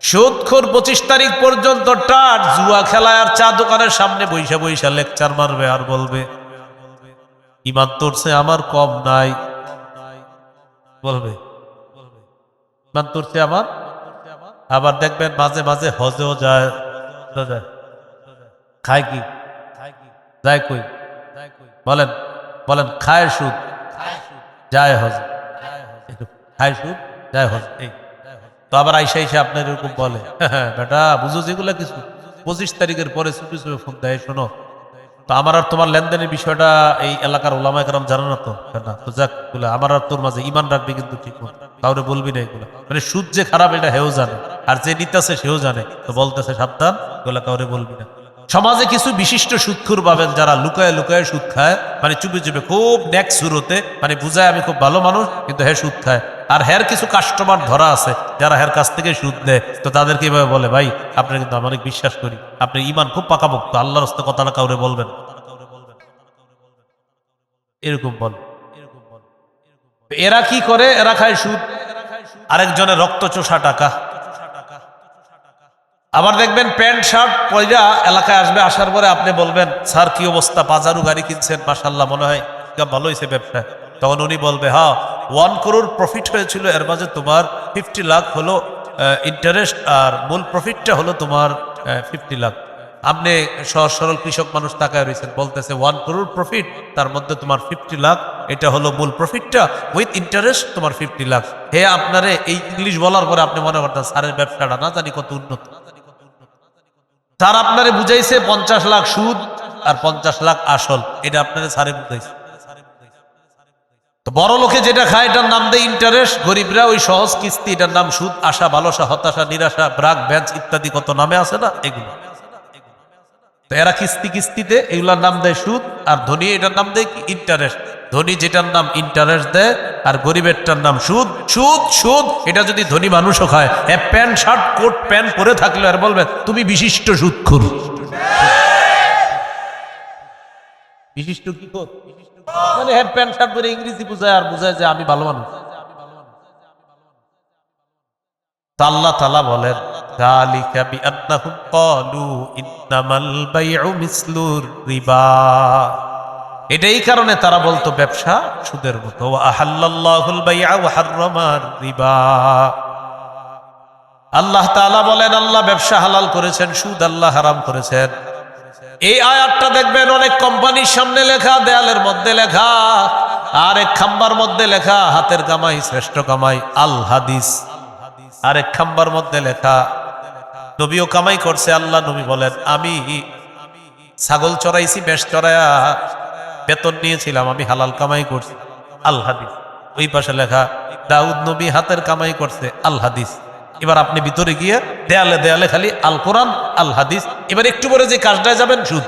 সুদখোর 25 তারিখ পর্যন্ত টাট জুয়া খেলায় আর চা দোকানের সামনে বৈশা বৈশা লেকচার মারবে আর বলবে, ইমান তোরছে আমার কম নাই। বলবে ইমান তোরছে আমার। আবার দেখবেন মাঝে মাঝে হজেও যায়। খায় কি? যায় কই? বলেন বলেন, খায় সুদ, যায় হজ। খায় সুদ, যায় হজ। এই তো আবার আইসা আইসা আপনার এরকম বলে, বেটা বুঝো যেগুলা কিছু 25 তারিখের পরে চুপি চুপি ফোন দেয়, শোনো তো আমার আর তোমার লেনদেনের বিষয়টা এই এলাকার ওলামায়ে কেরাম জানে না তো। না তো যাক, বলে আমার আর তোর মাঝে ইমান রাখবি কিন্তু ঠিক মতো, কাউরে বলবি না এগুলো। মানে সুদ যে খারাপ এটা হেও জানে, আর যে নিতেছে সেও জানে, তো বলতেছে সাবধান, এগুলো কাউরে বলবি না। সমাজে কিছু বিশিষ্ট সুদখোর পাবেন যারা লুকায় লুকায় সুদ খায়, মানে চুপে চুপে খুব নেক সুরতে, মানে বুঝায় আমি খুব ভালো মানুষ, কিন্তু হ্যাঁ সুদ খায়। আর হের কিছু কাস্টমার ধরা আছে যারা হের কাছ থেকে সুদ নেয়, তো তাদেরকে এভাবে বলে, ভাই আপনি কিন্তু আমার অনেক বিশ্বাস করি, আপনি ইমান খুব পাকাপোক্ত, আল্লাহর রাস্তায় কথাটা কাউরে বলবেন, এরকম বল। এরা কি করে? এরা খায় সুদ, আরেকজনের রক্ত চোষা টাকা। আবার দেখবেন প্যান্ট শার্ট পয়রা এলাকায় আসবে, আসার পরে আপনি বলবেন, স্যার কি অবস্থা, বাজারু গাড়ি কিনছেন, মাশাআল্লাহ, মনে হয় ভালো হয়েছে ব্যবসা। তখন উনি বলবে, হ্যাঁ 1 করোড় প্রফিট হয়েছিল, এর মাঝে তোমার 50 লাখ হলো ইন্টারেস্ট আর মূল প্রফিটটা হলো তোমার 50 লাখ। আপনি সহজ সরল কৃষক মানুষ তাকায় রয়েছেন, বলতেছে 1 crore প্রফিট, তার মধ্যে তোমার 50 লাখ এটা হলো মূল প্রফিটটা, উইথ ইন্টারেস্ট তোমার 50 লাখ। হে আপনারে এই ইংলিশ বলার পরে আপনি মনে করতেন স্যারের ব্যবসাটা না জানি কত উন্নত। স্যার আপনারে বুঝাইছে 50 লাখ সুদ আর 50 লাখ আসল, এটা আপনারে স্যারে বুঝাইছে। তো বড় লোকে যেটা খায় এটার নাম দেয় ইন্টারেস্ট, গরিবরা ওই সহজ কিস্তি, এটার নাম সুদ, আশা, ভালোসা, হতাশা, নিরাশা, ব্রাক, ব্যাঞ্চ ইত্যাদি কত নামে আছে না এগুলো। তো এরা কিস্তি কিস্তিতে এগুলার নাম দেয় সুদ, আর ধনী এটার নাম দেয় কি ইন্টারেস্ট। ধনী যেটার নাম ইন্টারেস্ট দেয় আর গরিবেরটার নাম সুদ। সুদ সুদ এটা যদি ধনী মানুষও খায়, প্যান্ট শার্ট কোট প্যান্ট পরে থাকলে আর বলবেন তুমি বিশিষ্ট সুদখোর। বিশিষ্ট কি কর মানে প্যান্ট শার্ট পরে ইংরেজি বুঝায় আর বুঝায় যে আমি ভালো মানুষ। আল্লাহ তাআলা বলেন যালিকা বিআন্নাহুম ক্বালু ইন্নামাল বাইউ মিসলুর রিবা, এটাই কারণে তারা বলতো ব্যবসা সুদের মতো। ওয়া আহাল্লাল্লাহুল বাইআ ওয়া হাররামার রিবা, আল্লাহ তাআলা বলেন আল্লাহ ব্যবসা হালাল করেছেন, সুদ আল্লাহ হারাম করেছেন। এই আয়াতটা দেখবেন অনেক কোম্পানির সামনে লেখা, দেয়ালের মধ্যে লেখা, আর এক খাম্বার মধ্যে লেখা হাতের কামাই শ্রেষ্ঠ কামাই আল হাদিস। আরেক খাম্বার মধ্যে লেখা নবীও কামাই করছে, আল্লাহ নবী বলেন আমি ছাগল চড়াইছি, বেশ চড়াইয়া বেতন নিয়েছিলাম, আমি হালাল কামাই করছি, আল হাদিস। ওই পাশে লেখা দাউদ নবী হাতের কামাই করছে, আল হাদিস। এবার আপনি ভিতরে গিয়ে দেয়ালে দেয়ালে খালি আল কোরআন আল হাদিস। এবার একটু পরে যে কাজটায় যাবেন সুদ,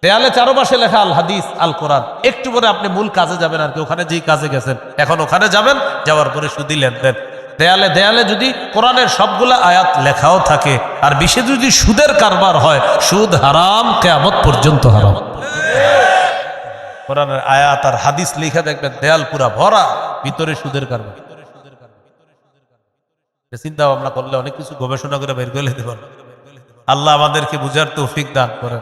দেয়ালে চারপাশে লেখা আল হাদিস আল কোরআন, একটু পরে আপনি মূল কাজে যাবেন আর কি ওখানে যেই কাজে গেছেন এখন ওখানে যাবেন, যাওয়ার পরে সুদি লেনদেন। দেয়ালে দেয়ালে যদি কোরআনের সবগুলা আয়াত লেখাও থাকে আর বিশেষ যদি সুদের কারবার হয়, সুদ হারাম, কিয়ামত পর্যন্ত হারাম। কোরআনের আয়াত আর হাদিস লেখা দেখবেন দেয়াল পুরা ভরা, ভিতরে সুদের কারবার। চিন্তা ভাবনা করলে অনেক কিছু গবেষণা করে বের করে দিতে পারবেন। আল্লাহ আমাদেরকে বুঝার তৌফিক দান করেন।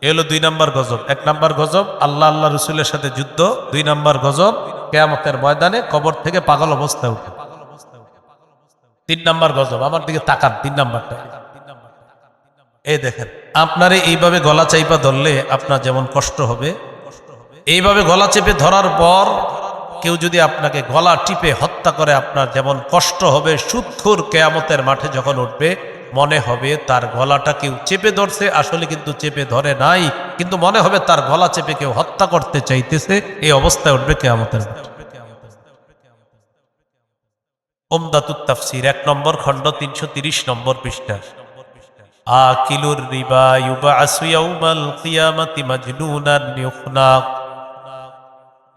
এলো 2 নম্বর গজব। 1 নম্বর গজব আল্লাহ আল্লাহ রসুলের সাথে যুদ্ধ। 2 নম্বর গজব কিয়ামতের ময়দানে কবর থেকে পাগল অবস্থায় উঠে। 3 নম্বর গজব, আমার দিকে তাকান, 3 নম্বরটা এই দেখেন। আপনারে এইভাবে গলা চাইপা ধরলে আপনার যেমন কষ্ট হবে, এইভাবে গলা চেপে ধরার পর কেউ যদি আপনাকে গলা টিপে হত্যা করে আপনার যেমন কষ্ট হবে, সুদখোর কিয়ামতের মাঠে যখন উঠবে মনে হবে তার গলাটা কেউ চেপে ধরছে, আসলে কিন্তু চেপে ধরে নাই, কিন্তু মনে হবে তার গলা চেপে কেউ হত্যা করতে চাইতেছে। এই অবস্থায় উঠবে কিয়ামতের মাঠে। উমদাতুত তাফসীর 1 নম্বর খণ্ড 330 নম্বর পৃষ্ঠা। আকিলুর রিবা ইউবাসু ইয়াউমাল কিয়ামাতি মাজনুনান ইউখনাক,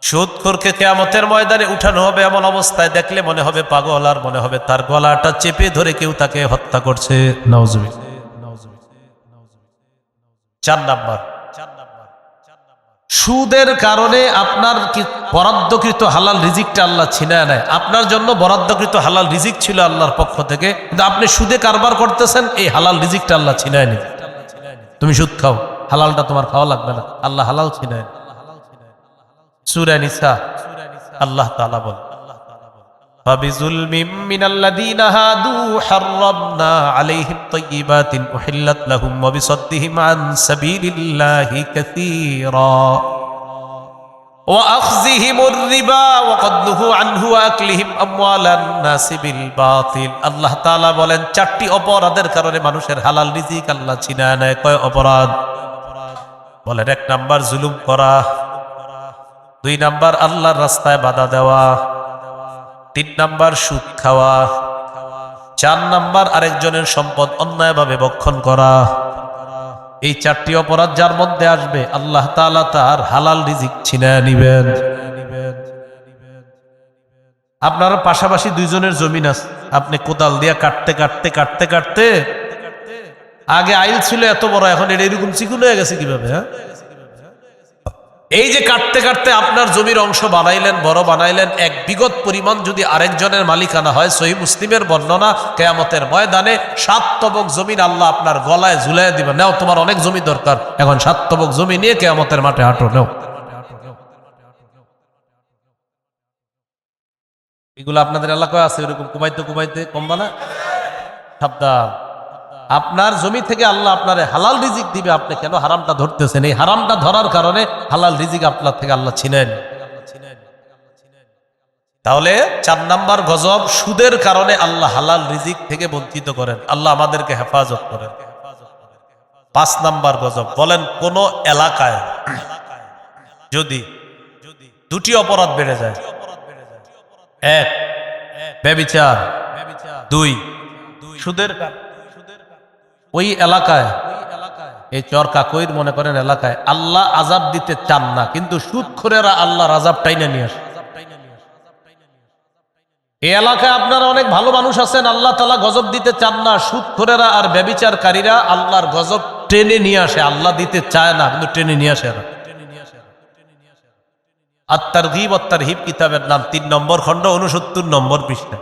সুদখোরকে কিয়ামতের ময়দানে উঠানো হবে এমন অবস্থায় দেখলে মনে হবে পাগল, আর মনে হবে তার গলাটা চেপে ধরে কেউ তাকে হত্যা করছে। নাউজুবিল্লাহ। 4 নাম্বার, সুদের কারণে আপনার কি বরাদ্দকৃত হালাল রিজিকটা আল্লাহ ছিনায় নেয়। আপনার জন্য বরাদ্দকৃত হালাল রিজিক ছিল আল্লাহর পক্ষ থেকে, কিন্তু আপনি সুদে কারবার করতেছেন, এই হালাল রিজিকটা আল্লাহ ছিনায় নেয়। তুমি সুদ খাও, হালালটা তোমার খাওয়া লাগবে না, আল্লাহ হালাল ছিনায়। সূরা নিসা আল্লাহ তাআলা বলেন ফাবিজুলমিম মিনাল্লাযীনা হাদু হাররামনা আলাইহিম তাইয়্যিবাতিন উহিল্লাত লাহুম ওয়া বিসাদ্দিহিম আন সাবিলিল্লাহি কাসীরা ওয়া আখযিহিমুর রিবা ওয়া ক্বাদ নুহু আনহু ওয়া আকলিহিম আমওয়ালান নাসি বিল বাতিল। আল্লাহ তাআলা বলেন 4টি অপরাধের কারণে মানুষের হালাল রিজিক আল্লাহ ছিনায় নেয়। কয় অপরাধ? বলেন 1 নাম্বার জুলুম করা, 2 নাম্বার আল্লাহর রাস্তায় বাধা দেওয়া, 3 নাম্বার সুদ খাওয়া, 4 নাম্বার আরেকজনের সম্পদ অন্যায়ভাবে ভক্ষণ করা। এই 4টি অপরাধ যার মধ্যে আসবে আল্লাহ তাআলা তার হালাল রিজিক ছিনায় নিবেন। আপনার পাশাপাশি 2 জনের জমিন আছে, আপনি কোদাল দিয়ে কাটতে কাটতে কাটতে কাটতে আগে আইল ছিল এত বড়, এখন এটা এরকম চিকুন হয়ে গেছে কিভাবে? হ্যাঁ, এই যে কাটতে কাটতে আপনার জমির অংশ বানাইলেন, বড় বানাইলেন, এক বিগত পরিমাণ যদি আরেকজনের মালিকানা হয়, সহিহ মুসলিমের বর্ণনা, কিয়ামতের ময়দানে 7 তবক জমিন আল্লাহ আপনার গলায় ঝুলাইয়া দিবেন। নাও, তোমার অনেক জমি দরকার, এখন 7 তবক জমি নিয়ে কিয়ামতের মাঠে হাঁটো, নাও। এগুলো আপনাদের এলাকায় আছে, এরকম কুবাইতে কুবাইতে কমবা না। সাবধান, আপনার জমি থেকে আল্লাহ আপনার হালাল রিজিক দিবে, আপনি কেন হারামটা ধরতেছেন? এই হারামটা ধরার কারণে হালাল রিজিক আপনার থেকে আল্লাহ ছিনেন। তাহলে 4 নাম্বার গজব, সুদের কারণে আল্লাহ হালাল রিজিক থেকে বঞ্চিত করেন। আল্লাহ আমাদেরকে হেফাজত করেন। 5 নাম্বার গজব, বলেন কোন এলাকায় যদি 2টি অপরাধ বেড়ে যায়, 1 ব্যভিচার, 2 সুদের কারণে, ওই এলাকায়, এই চর কাকইর মনে করেন এলাকায় আল্লাহ আযাব দিতে চান না, কিন্তু সুদখোরেরা আল্লাহর আযাব টাইনা নিয়ে আসে। এই এলাকায় আপনারা অনেক ভালো মানুষ আছেন, আল্লাহ তাআলা গজব দিতে চান না, সুদখোরেরা আর ব্যভিচারকারীরা আল্লাহর গজব টেনে নিয়ে আসে। আল্লাহ দিতে চায় না, কিন্তু টেনে নিয়ে আসে। আত-তারগীব ওয়াত-তারহীব কিতাবের নাম, 3 নম্বর খণ্ড, 69 নম্বর পৃষ্ঠা।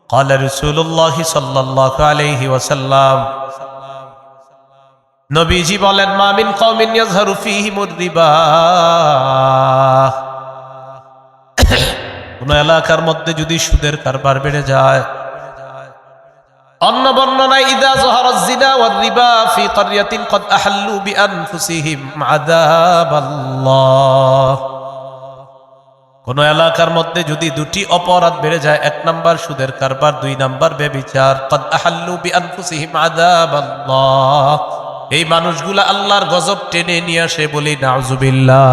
ক্বালা রাসূলুল্লাহ সাল্লাল্লাহু আলাইহি ওয়াসাল্লাম, নবীজি বলেন, মা মিন কওমিন ইয়াযহারু ফীহিমুর রিবা, কোন এলাকার মধ্যে যদি সুদের কারবার বেড়ে যায়। অন্য বর্ণনায়, ইদা যাহারাজ জিনা ওয়ার রিবা ফি ক্বরিয়াতিন ক্বাদ আহাল্লু বিআনফুসিহিম আযাবাল্লাহ, কোন এলাকার মধ্যে যদি 2টি অপরাধ বেড়ে যায়, 1 নাম্বার সুদের কারবার, 2 নাম্বার ব্যভিচার, ক্বাদ আহাল্লু বিআনফুসিহিম আযাবাল্লাহ, এই মানুষগুলা আল্লাহর গজব টেনে নিয়ে আসে, বলি নাউজুবিল্লাহ।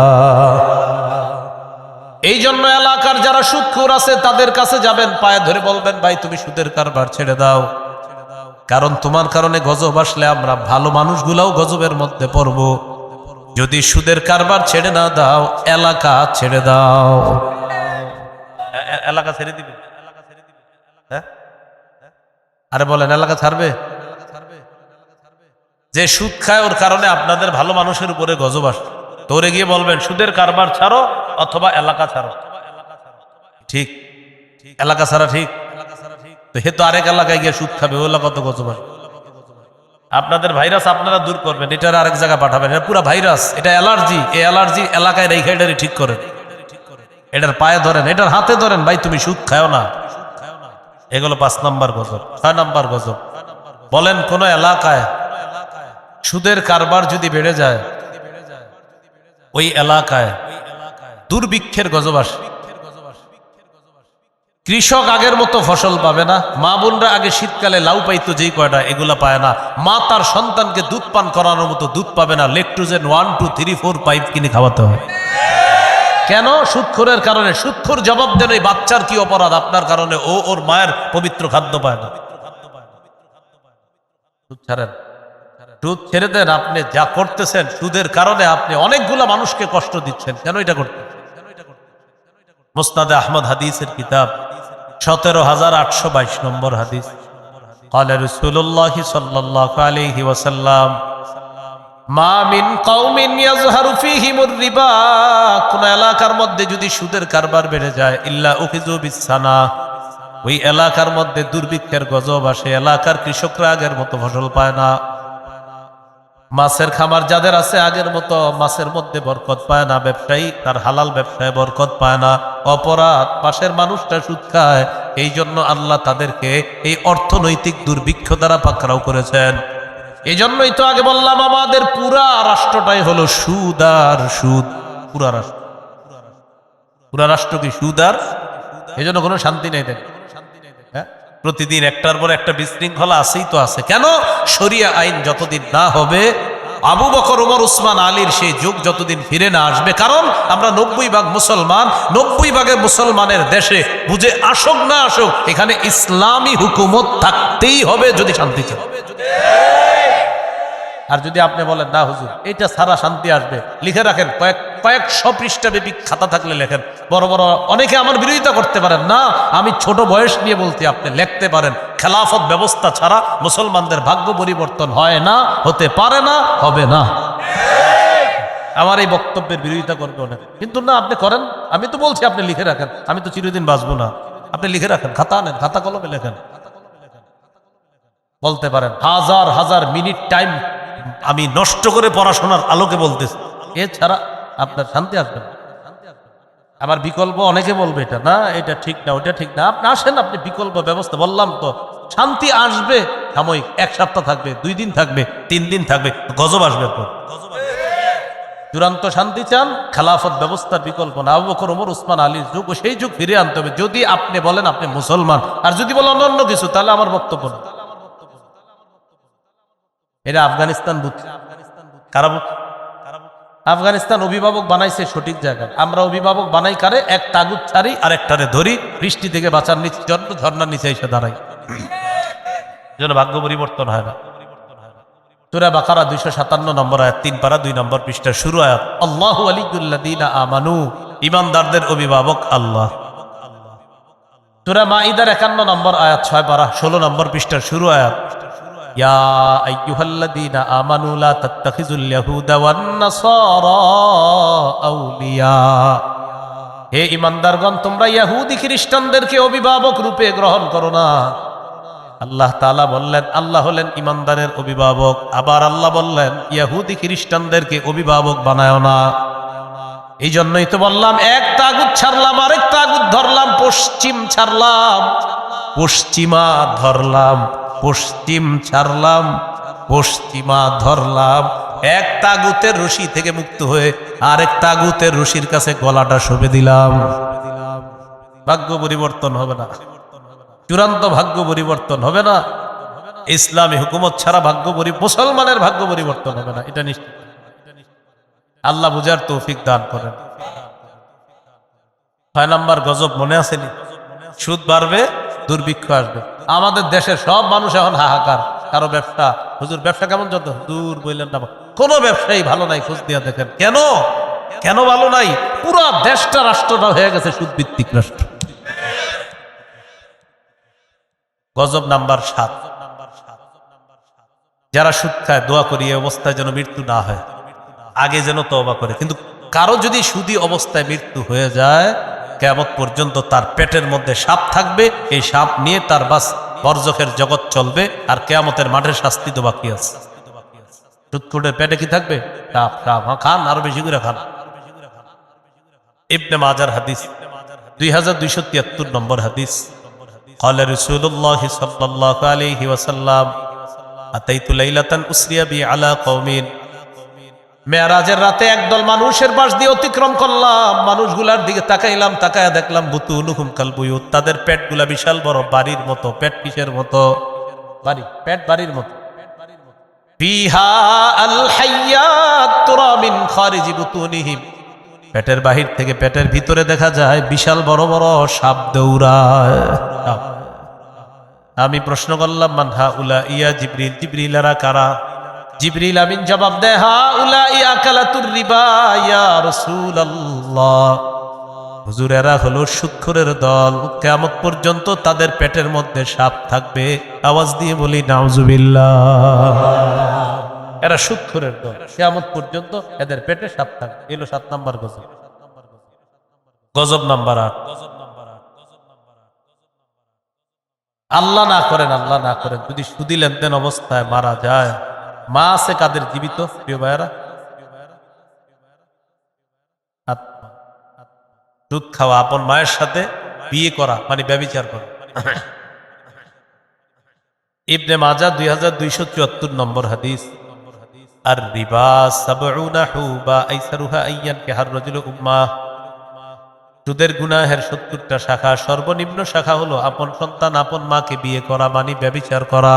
এই জন্য এলাকার যারা সুদখোর আছে তাদের কাছে যাবেন, পায়ে ধরে বলবেন, ভাই তুমি সুদের কারবার ছেড়ে দাও, কারণ তোমার কারণে গজব আসলে আমরা ভালো মানুষগুলাও গজবের মধ্যে পড়ব। যদি সুদের কারবার ছেড়ে না দাও, এলাকা ছেড়ে দাও। এলাকা ছেড়ে দিবে? হ্যাঁ, আরে বলেন, এলাকা ছাড়বে? যে সুদ খায় ওর কারণে আপনাদের ভালো মানুষের উপরে গজব আসে, তোরে গিয়ে বলবেন সুদের কারবার ছাড়ো অথবা এলাকা ছাড়ো। ঠিক, এলাকা ছাড়া ঠিক। তো হে তো আরেক এলাকায় গিয়ে সুদ খাবে, ওই এলাকা তো গজব আসবে। আপনাদের ভাইরাস আপনারা দূর করবেন, এটার আরেক জায়গায় পাঠাবেন, এটা পুরা ভাইরাস, এটা অ্যালার্জি। এই অ্যালার্জি এলাকায় রেখে এটারে ঠিক করেন, এটার পায়ে ধরেন, এটার হাতে ধরেন, ভাই তুমি সুদ খাও না। এগুলো 5 নাম্বার গজব। 6 নাম্বার গজব, বলেন কোন এলাকায় সুদের কারবার যদি বেড়ে যায়, ওই এলাকায় দুর্ভিক্ষের গজব আসে। কৃষক আগের মতো ফসল পাবে না, মা বোনরা আগে শীতকালে লাউ পাইতো যেই কয়টা, এগুলা পায় না। মা তার সন্তানকে দুধ পান করানোর মতো দুধ পাবে না, লেকটোজেন 1, 2, 3, 4, 5 কিনে খাওয়াতে হয়। কেন? সুদখোরের কারণে। সুদখোর জবাব দেন, এই বাচ্চার কি অপরাধ আপনার কারণে ও ওর মায়ের পবিত্র খাদ্য পায় না। সুদ ছাড়েন, সুদ ছেড়ে দেন। আপনি যা করতেছেন সুদের কারণে আপনি অনেকগুলা মানুষকে কষ্ট দিচ্ছেন। কেন এটা করতেন? মুসনাদে আহমদ হাদিসের কিতাব 17,822 নম্বর হাদিস। ক্বালা রাসূলুল্লাহ সাল্লাল্লাহু আলাইহি ওয়াসাল্লাম, মা মিন কওমিন ইয়াযহারু ফীহিমুর রিবা, কোন এলাকার মধ্যে যদি সুদের কারবার বেড়ে যায়, ইল্লা উখিযু বিসানা, ওই এলাকার মধ্যে দুর্ভিক্ষের গজব আসে। এলাকার কৃষকরা আগের মতো ফসল পায় না। মাছের খামার যাদের আছে আগের মতো মাছের মধ্যে বরকত পায় না। ব্যবসায়ী তার হালাল ব্যবসায় বরকত পায় না। অপরাধ, পাশের মানুষটা সুদ খায়। এই জন্য আল্লাহ তাদেরকে এই অর্থনৈতিক দুর্ভিক্ষ দ্বারা পাকড়াও করেছেন। এই জন্যই তো আগে বললাম, আমাদের পুরা রাষ্ট্রটাই হলো সুদ আর সুদ। পুরা রাষ্ট্র, পুরা রাষ্ট্র কি সুদ আর? এই জন্য কোনো শান্তি নেই। দেখ, হ্যাঁ, প্রতিদিন একটার পর একটা বিশৃঙ্খলা আছেই তো আছে। কেন? শরিয়া আইন যতদিন না হবে, আবু বকর, ওমর, উসমান, আলীর সেই যুগ যতদিন ফিরে না আসবে। কারণ আমরা 90 ভাগ মুসলমান, 90 ভাগের মুসলমানের দেশে বুঝে আসুক না আসুক, এখানে ইসলামী হুকুমত থাকতেই হবে যদি শান্তি চাই। আর যদি আপনি বলেন না হুজুর এটা সারা শান্তি আসবে, লিখে রাখেন, কয়েকশো পৃষ্ঠাব্যাপী খাতা থাকলে লেখেন। বড় বড় অনেকে আমার বিরোধিতা করতে পারেন না, আমি ছোট বয়স নিয়ে বলতে, আপনি লিখতে পারেন, খেলাফত ব্যবস্থা ছাড়া মুসলমানদের ভাগ্য পরিবর্তন হয় না, হতে পারে না, হবে না। আমার এই বক্তব্যের বিরোধিতা করবে অনেক, কিন্তু না, আপনি করেন। আমি তো বলছি আপনি লিখে রাখেন, আমি তো চিরদিন বাঁচবো না। আপনি লিখে রাখেন, খাতা আনেন, খাতা কলমে লেখেন। বলতে পারেন হাজার হাজার মিনিট টাইম আমি নষ্ট করে পড়াশোনার আলোকে বলতেছি, এছাড়া আপনার শান্তি আসবে না। আমার বিকল্প অনেকে বলবে এটা না, এটা ঠিক না, ওটা ঠিক না। আপনি আসেন, আপনি বিকল্প ব্যবস্থা বললাম তো, শান্তি আসবে সাময়িক, 1 সপ্তাহ থাকবে, 2 দিন থাকবে, 3 দিন থাকবে, গজব আসবে পর। চূড়ান্ত শান্তি চান, খেলাফত ব্যবস্থার বিকল্প না। আবু বকর, ওমর, উসমান, আলীর যুগ, সেই যুগ ফিরে আনতে হবে। যদি আপনি বলেন আপনি মুসলমান, আর যদি বলেন অন্য কিছু, তাহলে আমার বক্তব্য না। এটা আফগানিস্তান বুঝছে, কারা আফগানিস্তান অভিভাবক বানাইছে সঠিক জায়গায়। আমরা অভিভাবক বানাই কারে? এক তাগুত ছাড়ি আর একটারে ধরি, বৃষ্টি থেকে বাঁচার নিচে জন্য ঝর্ণার নিচে এসে দাঁড়াই, যেন ভাগ্য পরিবর্তন হয় না। সূরা বাকারা 257 নম্বর আয়াত, 3 পারা 2 নম্বর পৃষ্ঠার শুরু আয়াত। আল্লাহু ওয়ালিয়ুল্লাযীনা আমানু, ঈমানদারদের অভিভাবক আল্লাহ। সূরা মাঈদার 51 নম্বর আয়াত, 6 পারা 16 নম্বর পৃষ্ঠার শুরু আয়াত। ইয়া আইয়ুহাল্লাযীনা আমানু লা তাত্তাখিযুল ইয়াহুদা ওয়ান নাসারা আউলিয়া, হে ঈমানদারগণ, তোমরা ইহুদি খ্রিস্টানদেরকে অভিভাবক রূপে গ্রহণ করো না। আল্লাহ তাআলা বললেন আল্লাহ হলেন ঈমানদারের অভিভাবক, আবার আল্লাহ বললেন ইহুদি খ্রিস্টানদেরকে অভিভাবক বানায় না। এই জন্যই তো বললাম, এক তাগুত ছাড়লাম, আরেক তাগুত ধরলাম, পশ্চিম ছাড়লাম, পশ্চিমা ধরলাম, পশ্চিম ছাড়লাম, পশ্চিমা ধরলাম। এক তাগুতের রশি থেকে মুক্ত হয়ে আরেক তাগুতের রশির কাছে গলাটা সঁপে দিলাম। ভাগ্য পরিবর্তন হবে না, চূড়ান্ত ভাগ্য পরিবর্তন হবে না। ইসলামী হুকুমত ছাড়া মুসলমানের ভাগ্য পরিবর্তন হবে না, এটা নিশ্চিত। আল্লাহ বুঝার তৌফিক দান করেন। 6 নাম্বার গজব মনে আসেনি? সুদ বাড়বে, দুর্ভিক্ষ আসবে। আমাদের দেশের সব মানুষ এখন হাহাকার। কারো ব্যবসা, হুজুর ব্যবসা কেমন চলতে? হুজুর বললেন না, কোনো ব্যবসায়ী ভালো নাই, খোঁজ দিয়া দেখেন। কেন কেন ভালো নাই? পুরা দেশটা, রাষ্ট্রটা হয়ে গেছে সুদ ভিত্তিক রাষ্ট্র। গজব নাম্বার 7, যারা সুদ খায় দোয়া করি এই অবস্থায় যেন মৃত্যু না হয়, আগে যেন তওবা করে। কিন্তু কারো যদি সুদী অবস্থায় মৃত্যু হয়ে যায়, কিয়ামত পর্যন্ত তার পেটের মধ্যে সাপ থাকবে, এই সাপ নিয়ে তার বাস বরজখের জগৎ চলবে, আর কিয়ামতের মাঠের শাস্তি তো বাকি আছে। সুদখোরের পেটে কি থাকবে? সাপ। সাপ খান, আরো বেশি করে খান। ইবনে মাজার হাদিস 2273 নম্বর হাদিস। قال رسول الله صلى الله عليه وسلم أتيت ليلة أسري بي على قوم, মেরাজের রাতে একদল মানুষের পাশ দিয়ে অতিক্রম করলাম। মানুষগুলার দিকে তাকাইলাম, তাকায়া দেখলাম বুতুনুহুম কাল বুয়ুত, তাদের পেটগুলা বিশাল বড় বাড়ির মতো। পেট কিসের মতো? বাড়ি, পেট বাড়ির মতো। ফিহা আল হাইয়াত তুরা মিন খারিজি বুতুনিহিম, পেটের বাহির থেকে পেটের ভিতরে দেখা যায় বিশাল বড় বড় সাপ দৌড়ায়। আমি প্রশ্ন করলাম, মান হাউলা ইয়া জিবরিল, জিবরিলেরা কারা? জিবরিল আমিন জবাব দেয়, হাউলা ইয়া আকালাতুর রিবা ইয়া রাসূলুল্লাহ, হুজুর এরা হলো সুদখোরের দল, কিয়ামত পর্যন্ত তাদের পেটের মধ্যে সাপ থাকবে। আওয়াজ দিয়ে বলি নাউজুবিল্লাহ। এরা সুদখোরের দল, কিয়ামত পর্যন্ত এদের পেটে সাপ থাকবে। এলো 7 নাম্বার গজব। গজব নাম্বার 8, আল্লাহ না করেন, আল্লাহ না করেন, যদি সুদী লেনদেন অবস্থায় মারা যায়। মা আছে কাদের জীবিত? প্রিয় ভাইয়েরা, দুধ খাওয়া, আপন মায়ের সাথে বিয়ে করা মানে ব্যভিচার করা। ইবনে মাজাহ 2274 নম্বর হাদিস। আর রিবা সাবউনা হুবা আইসারুহা আইয়ান কাহার রাজুলু উম্মাহ, সুদের গুনাহের 70টা শাখা, সর্বনিম্ন শাখা হলো আপন সন্তান আপন মাকে বিয়ে করা মানে ব্যভিচার করা।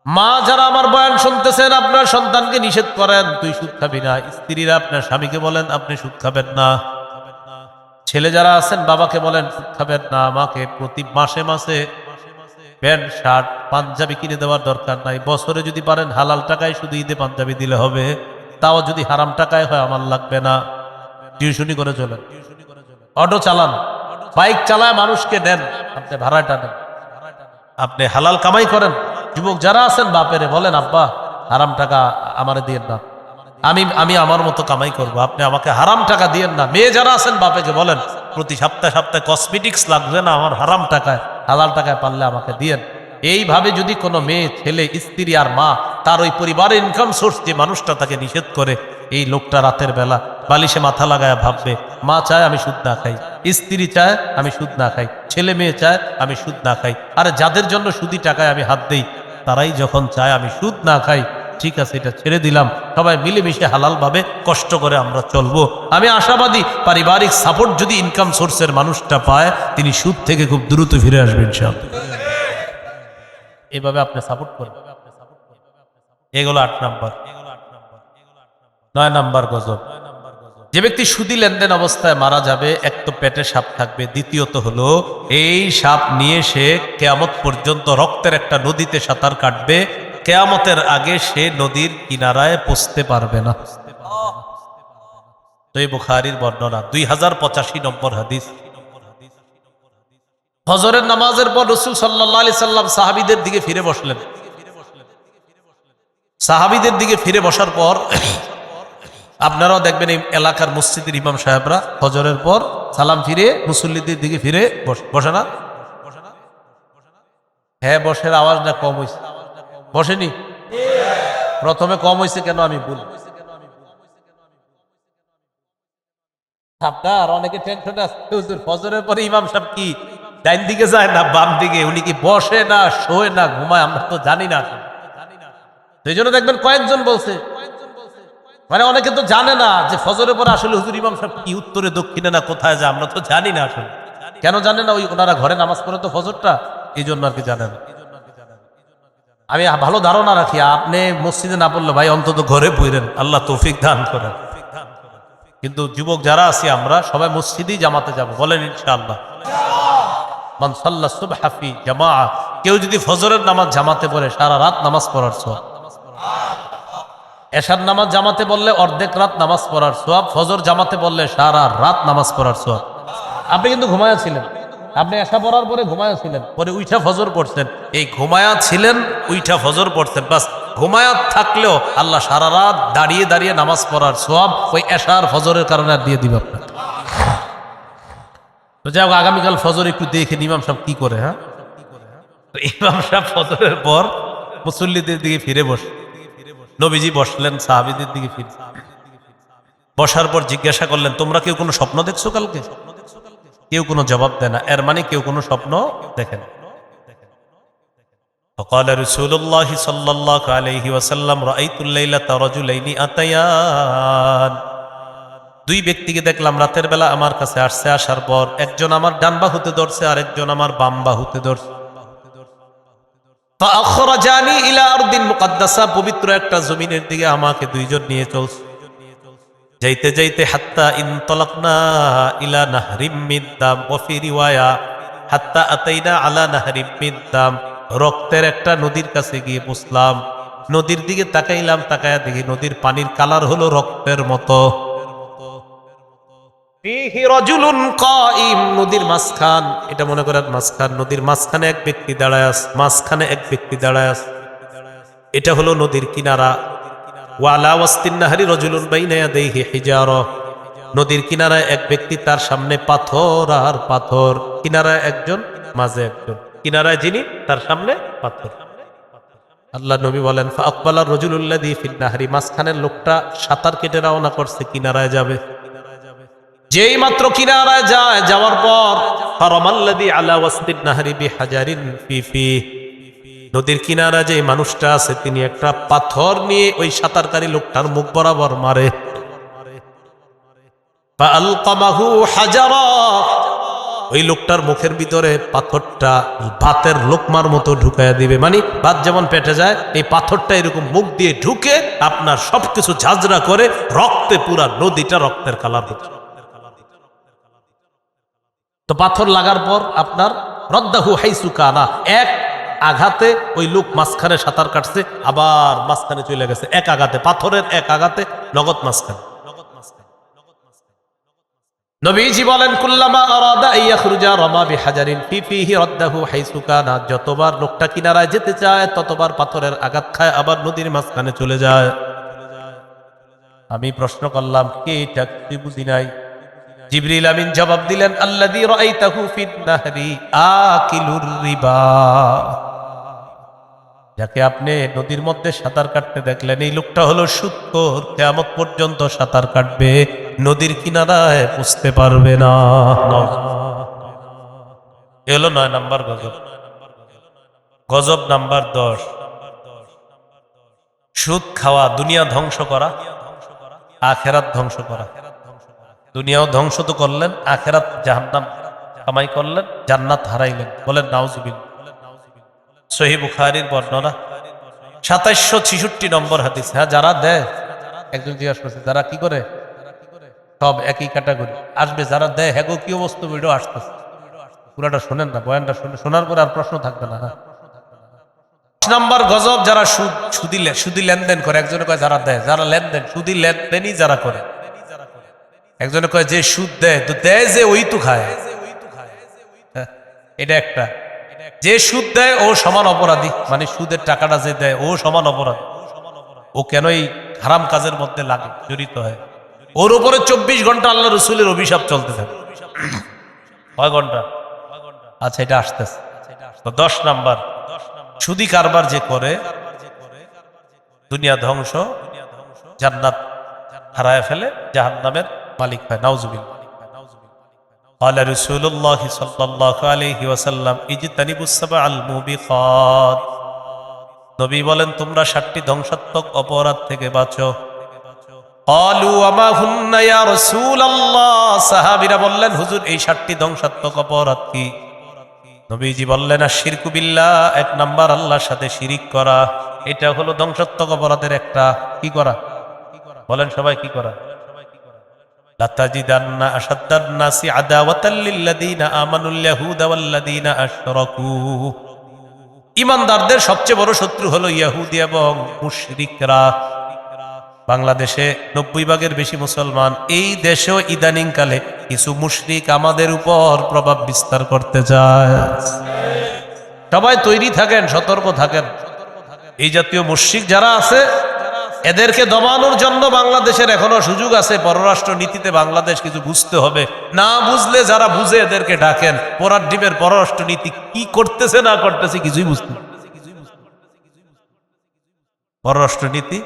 মা যারা আমার বয়ান শুনতেছেন, আপনার সন্তানকে নিষেধ করেন তুই সুদ খাবি না। স্ত্রীরা আপনার স্বামীকে বলেন আপনি সুদ খাবেন না। ছেলে যারা আছেন বাবাকে বলেন সুদ খাবেন না। মাকে প্রতি মাসে মাসে প্যান্ট শার্ট পাঞ্জাবি কিনে দেওয়ার দরকার নাই। বছরে যদি পারেন হালাল টাকায় শুধু ঈদে পাঞ্জাবি দিলে হবে, তাও যদি হারাম টাকায় হয় আমার লাগবে না। টিউশনি করে চলেন, অটো চালান, বাইক চালায় মানুষকে নেন, আপনি ভাড়াটা নেন, আপনি হালাল কামাই করেন। যুবক যারা আছেন বাপেরে বলেন আব্বা হারাম টাকা আমারে দিয়েন না, আমি আমার মতো কামাই করব, আপনি আমাকে হারাম টাকা দিয়েন না। মেয়ে যারা আছেন বাপেকে বলেন প্রতি সপ্তাহে সপ্তাহে কসমেটিক্স লাগবে না, আমার হারাম টাকায় হালাল টাকায় পারলে আমাকে দিয়েন। এইভাবে যদি কোনো মেয়ে ছেলে স্ত্রী আর মা তার ওই পরিবারের ইনকাম সোর্স যে মানুষটা তাকে নিষেধ করে, এই লোকটা রাতের বেলা বালিশে মাথা লাগায় ভাববে, মা চায় আমি সুদ না খাই, স্ত্রী চায় আমি সুদ না খাই, ছেলে মেয়ে চায় আমি সুদ না খাই, আর যাদের জন্য সুদি টাকায় আমি হাত দেই তারাই যখন চায় আমি সুদ না খাই, ঠিক আছে এটা ছেড়ে দিলাম, সবাই মিলেমিশে হালালভাবে কষ্ট করে আমরা চলবো। আমি আশাবাদী পারিবারিক সাপোর্ট যদি ইনকাম সোর্সের মানুষটা পায়, তিনি সুদ থেকে খুব দ্রুত ফিরে আসবেন ইনশাআল্লাহ। এভাবে আপনি সাপোর্ট করবেন। এগুলো 8 নাম্বার। 9 নাম্বার গজব, যে ব্যক্তি সুদি লেনদেন অবস্থায় মারা যাবে, এক তো পেটে সাপ থাকবে, দ্বিতীয়ত হলো এই সাপ নিয়ে সে কিয়ামত পর্যন্ত রক্তের একটা নদীতে সাঁতার কাটবে, কিয়ামতের আগে সে নদীর কিনারায় পৌঁছতে পারবে না। তো এই বুখারীর বর্ণনা 2085 নম্বর হাদিস। ফজরের নামাজের পর রাসূল সাল্লাল্লাহু আলাইহি সাল্লাম সাহাবীদের দিকে ফিরে বসলেন। সাহাবীদের দিকে ফিরে বসার পর আপনারাও দেখবেন এই এলাকার মসজিদের ইমাম সাহেবরা ফজরের পর সালাম ফিরে মুসল্লিদের দিকে ফিরে বসে না? হ্যাঁ বসের আওয়াজ না কম হয়েছে? বসেনি? প্রথমে কম হয়েছে কেন আমি বলি। আপনার অনেকে টেনশনে আছে, হুজুর ফজরের পরে ইমাম সাহেব কি ডাইন দিকে যায় না বাম দিকে, উনি কি বসে না শোয় না ঘুমায়, আমরা তো জানি না। সেই জন্য দেখবেন কয়েকজন বলছে, মানে অনেকে তো জানে না যে ফজরের পরে আসলে হুজুর ইমাম সাহেব কি উত্তরে দক্ষিণে না কোথায় যায়, আমরা তো জানি না আসলে। কেন জানে না? ওই ওনারা ঘরে নামাজ পড়ে তো ফজরটা, এই জন্য আর কি জানে না। আমি ভালো ধারণা রাখি, আপনি মসজিদে না পড়লে ভাই অন্তত ঘরে পড়েন, আল্লাহ তৌফিক দান করেন। কিন্তু যুবক যারা আছি আমরা সবাই মসজিদেই জামাতে যাব, বলেন ইনশাআল্লাহ। মান সাল্লা সুবহা ফি জামাআ, কেউ যদি ফজরের নামাজ জামাতে পড়ে সারা রাত নামাজ পড়ার সওয়াব। এশার নামাজ জামাতে বললে অর্ধেক রাত নামাজ পড়ার সওয়াব, ফজর জামাতে বললে সারা রাত নামাজ পড়ার সওয়াব। আপনি কিন্তু ঘুমায়া ছিলেন, আপনি এশা পড়ার পরে ঘুমায়া ছিলেন, পরে উইঠা ফজর পড়ছেন, এই ঘুমায়া ছিলেন উইঠা ফজর পড়ছেন, বাস ঘুমায়া থাকলেও আল্লাহ সারা রাত দাঁড়িয়ে দাঁড়িয়ে নামাজ পড়ার সওয়াব ওই এশার ফজরের কারণে আর দিয়ে দিবে আপনার। তো যাই হোক, আগামীকাল ফজর একটু দেখে ইমাম সাহেব কি করে। হ্যাঁ, ইমাম সাহেব ফজরের পর মুসল্লিদের দিকে ফিরে বসে, নবীজি বসলেন সাহাবীদের দিকে ফিরে বসার পর জিজ্ঞাসা করলেন, তোমরা কেউ কোনো স্বপ্ন দেখছো কালকে? কেউ কোনো জবাব দেয় না, এর মানে কেউ কোনো স্বপ্ন দেখে না। فقال رسول الله صلى الله عليه وسلم رأيت الليلة رجلين أتيان, দুই ব্যক্তিকে দেখলাম রাতের বেলা আমার কাছে আসছে, আসার পর একজন আমার ডান বাহুতে ধরছে আর একজন আমার বাম বাহুতে ধরছে। فأخرجاني إلى أرض مقدسة, পবিত্র একটা জমিনের দিকে আমাকে দুইজন নিয়ে চলছে। যাইতে যাইতে হাত্তা ইনতালাকনা ইলা নাহরিম মিন দাম, ওয়া ফি রিওয়ায়া হাত্তা আতাইনা আলা নাহরিম মিন দাম, রক্তের একটা নদীর কাছে গিয়ে বসলাম। নদীর দিকে তাকাইলাম, তাকায়া দেখি নদীর পানির কালার হলো রক্তের মতো। ফিহি রাজুলুন কাইম, নদীর মাঝখান, এটা মনে করেন মাঝখান, নদীর মাঝখানে এক ব্যক্তি দাঁড়ায় আছে, মাঝখানে এক ব্যক্তি দাঁড়ায় আছে, এটা হলো নদীর কিনারা। ওয়ালা ওয়াসতিন নাহরি রাজুলুন বাইনা ইয়াদাইহি হিজারা, নদীর কিনারায় এক ব্যক্তি, তার সামনে পাথর আর পাথর, কিনারায় একজন মাঝে একজন, কিনারায় যিনি তার সামনে পাথর। আল্লাহ নবী বলেন ফাআকবালা রাজুলুল্লাযী ফিন নাহরি, মাঝখানের লোকটা সাঁতার কেটে রওনা করছে, কিনারায় যাবে। যেই মাত্র কিনারায় যায়, যাওয়ার পর ফারামাল্লাযী আলা ওয়াসতিন নাহরি বিহাজারিন ফি, নদীর কিনারা যে মানুষটা আছে তিনি একটা পাথর নিয়ে ওই সাঁতারকারী লোকটার মুখ বরাবর মারে। ফাআলকামাহু হাজারা, ওই লোকটার মুখের ভিতরে পাথরটা ভাতের লোকমার মতো ঢুকাইয়া দিবে, মানে ভাত যেমন পেটে যায় এই পাথরটা এরকম মুখ দিয়ে ঢুকে আপনার সবকিছু ঝাঁঝরা করে রক্তে পুরা নদীটা রক্তের কালার হচ্ছে। তো পাথর লাগার পর আপনার রদ্দাহু হাইসু কানা, এক আঘাতে ওই লোক মাঝখানে সাঁতার কাটছে, আবার মাঝখানে চলে গেছে, এক আঘাতে, পাথরের এক আঘাতে নগদ মাঝখানে। নবীজি বলেন কুল্লামা আরাদা আইয়াখরুজা রামা বিহাজারিন ফি ফিহি রাদ্দাহু হাইসু কানা, যতবার লোকটা কিনারায় যেতে চায় ততবার পাথরের আঘাত খায়, আবার নদীর মাঝখানে চলে যায়। আমি প্রশ্ন করলাম, কে এটা? তুই বুঝি নাই? জিবরিল আমিন জবাব দিলেন আল্লাযী রাআইতাহু ফিন নাহরি আকিলুর রিবা, যাকে আপনি নদীর মধ্যে সাঁতার কাটতে দেখলেন, এই লোকটা হলো সুদখোর, কিয়ামত পর্যন্ত সাঁতার কাটবে, নদীর কিনারায় বুঝতে পারবে না। এ হলো 9 নাম্বার গজব। গজব নাম্বার 10, সুদ খাওয়া, দুনিয়া ধ্বংস করা, আখেরাত ধ্বংস করা। দুনিয়াও ধ্বংস তো করলেন, আখেরাত জাহান্নাম কামাই করলেন, জান্নাত হারাইলেন। বলেন নাউজুবিল্লাহ। সহিহ বুখারীর বর্ণনা 2766 নম্বর হাদিস। হ্যাঁ, যারা দেয়, একজন জিজ্ঞাসা করছে যারা কি করে, সব একই ক্যাটাগরি আসবে। যারা দেয় হ্যাগো কি অবস্থা, ভিডিও আসতেছে, পুরাটা শোনেন না, বয়ানটা শোনার পরে আর প্রশ্ন থাকবে না। হ্যাঁ, নাম্বার গজব, যারা সুদি লেনদেন করে। একজনে কয় যারা দেয়, যারা লেনদেন, সুদি লেনদেনই যারা করে। একজনে কয় যে সুদ দেয়, তো দেয় যে ওই তো খায়। হ্যাঁ, এটা একটা। যে সুদ দেয় ও সমান অপরাধী, মানে সুদের টাকাটা যে দেয় ও সমান অপরাধী। ও কেন এই হারাম কাজের মধ্যে লাগে, জড়িত হয়। ওর উপরে 24 ঘন্টা আল্লাহ রসুলের অভিশাপ চলতে থাকে। কয় ঘন্টা? আচ্ছা, এটা আসতেছে। তো 10 নাম্বার, সুদি কারবার যে করে, দুনিয়া ধ্বংস, জান্নাত হারায় ফেলে, জাহান্নামের মালিক হয়। নাউজুবিল্লাহ। قال رسول الله صلى الله عليه وسلم اجتنبوا السبع الموبقات। নবী বলেন তোমরা 7টি ধ্বংসাত্মক অপরাধ থেকে বাঁচো। قالوا وما هن يا رسول الله। সাহাবীরা বললেন হুজুর এই 7টি ধ্বংসাত্মক অপরাধ কি? নবীজি বললেন আশিরকু বিল্লাহ, 1 নাম্বার আল্লাহর সাথে শিরিক করা। এটা হলো ধ্বংসাত্মক অপরাধের একটা। কি করা? বলেন সবাই, কি করা? লাতাজিদান্না আশাদ্দান নাসি আদাওয়াতাল লিল্লাযীনা আমানুল ইয়াহুদা ওয়াল্লাযীনা আশরাকু। ঈমানদারদের সবচেয়ে বড় শত্রু হলো ইহুদি এবং মুশরিকরা। বাংলাদেশে 90 ভাগের বেশি মুসলমান। এই দেশেও ইদানিং কালে কিছু মুশরিক আমাদের উপর প্রভাব বিস্তার করতে চায়। সবাই তৈরি থাকেন, সতর্ক থাকেন। এই জাতীয় মুশরিক যারা আছে, এদেরকে দমানোর জন্য বাংলাদেশের এখনো সুযোগ আছে। পররাষ্ট্র নীতিতে বাংলাদেশ কিছু বুঝতে হবে। না বুঝলে যারা বুঝে এদেরকে ডাকেন। পরার ডিমের পররাষ্ট্র নীতি কি করতেছে না করতেছে কিছুই বুঝতে। পররাষ্ট্র নীতি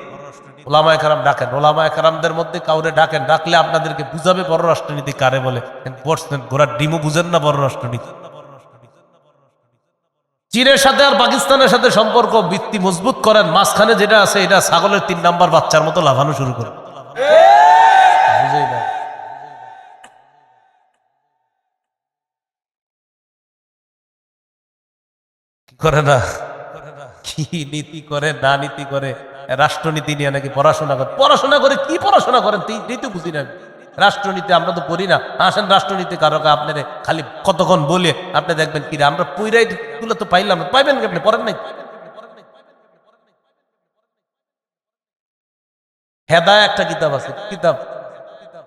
ওলামায়ে কেরাম ডাকেন, ওলামায়ে কেরামদের মধ্যে কাউরে ডাকেন, ডাকলে আপনাদেরকে বুঝাবে পররাষ্ট্র নীতি কারে বলে। ঘোড়ার ডিমও বুঝেন না পররাষ্ট্র নীতি। চীনের সাথে আর পাকিস্তানের সাথে সম্পর্ক ভিত্তি মজবুত করেন, মাঝখানে যেটা আছে এটা ছাগলের 3 নাম্বার বাচ্চার মতো লাফানো শুরু করে। বুঝেই না, কি করে না, কি নীতি করে না নীতি করে। রাষ্ট্রনীতি নিয়ে নাকি পড়াশোনা করে। পড়াশোনা করে কি পড়াশোনা করেন তো বুঝি না। রাষ্ট্রনীতি আমরা তো পড়ি না। আসেন রাষ্ট্রনীতি কারক আপনার খালি কতক্ষণ বলে আপনি দেখবেন কি আমরা পুইরাই তুলে তো পাইলাম, পাইবেন কি আপনি পড়েন নাই? হেদায়া একটা কিতাব আছে, কিতাব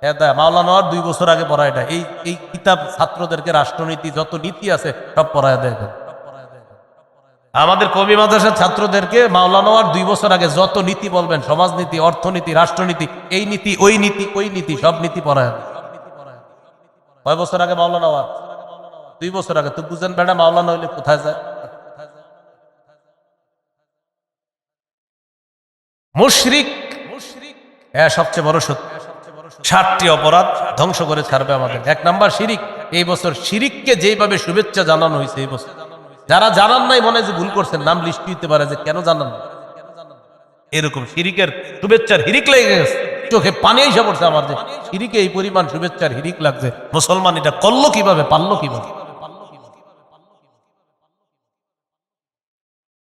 হেদায়া, মাওলানার 2 বছর আগে পড়া। এটা এই কিতাব ছাত্রদেরকে রাষ্ট্রনীতি যত নীতি আছে সব পড়ায় দেয়। আমাদের কবি মাদ্রাসার ছাত্রদেরকে মাওলানার 2 বছর আগে যত নীতি বলবেন, সমাজনীতি, অর্থনীতি, রাষ্ট্রনীতি, এই নীতি ওই নীতি ওই নীতি, সব নীতি পড়ায়। কয় বছর আগে মাওলানা? 2 বছর আগে। তো বুঝেন বেটা, মাওলানা হইলে কোথায় যায়? মুশরিক সবচেয়ে বড় সত্য। 7টি অপরাধ ধ্বংস করে ছাড়বে আমাদের। 1 নাম্বার শিরিক। এই বছর শিরিককে যেইভাবে শুভেচ্ছা জানানো হয়েছে, এই বছর যারা জানান নাই মনে যে ভুল করছেন, নাম লিস্ট দিতে পারে যে কেন জানান না। এরকম শিরিকের শুভেচ্ছার হিরিক লেগে গেছে, চোখে পানি এসে পড়ছে আমার যে শিরিকে এই পরিমাণ শুভেচ্ছার হিরিক লাগছে। মুসলমান এটা করলো কিভাবে, পারলো কিভাবে?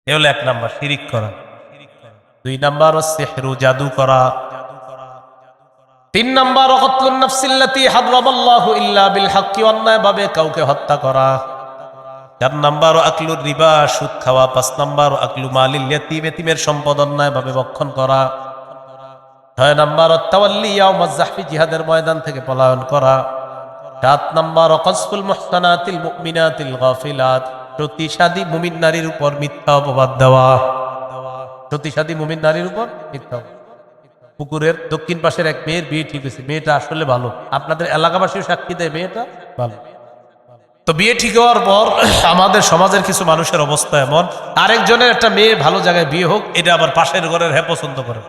এ হলো 1 নাম্বার শিরিক করা। 2 নাম্বার সিহরু, জাদু করা। 3 নাম্বার কতলুন নাফসিল্লাতী হারামাল্লাহু ইল্লা বিল হাক্কি, অন্যায়ভাবে কাউকে হত্যা করা। 4 নাম্বার আকলুর রিবা, সুদ খাওয়া। 5 নাম্বার আকলু মালিল ইয়াতীম, এতিমের সম্পদ অন্যায়ভাবে ভক্ষণ করা। 6 নাম্বার তাওয়াল্লি ইয়াউমাজ যাহফি, জিহাদের ময়দান থেকে পলায়ন করা। 7 নাম্বার কযফুল মুহসানাতিল মুমিনাতিল গাফিলাত, সতীসাধী মুমিন নারীর উপর মিথ্যা অপবাদ দেওয়া। সতীসাধী মুমিন নারীর উপর মিথ্যা। পুকুরের দক্ষিণ পাশের এক মেয়ের বিয়ে ঠিক হয়েছে, মেয়েটা আসলে ভালো, আপনাদের এলাকাবাসীও সাক্ষী দেয় মেয়েটা ভালো। তো বিয়ে ঠিক হওয়ার পর আমাদের সমাজের কিছু মানুষের অবস্থা এমন, আরেকজনের একটা মেয়ে ভালো জায়গায় বিয়ে হোক, এটা আবার পাশের ঘরের হ্যাঁ পছন্দ করে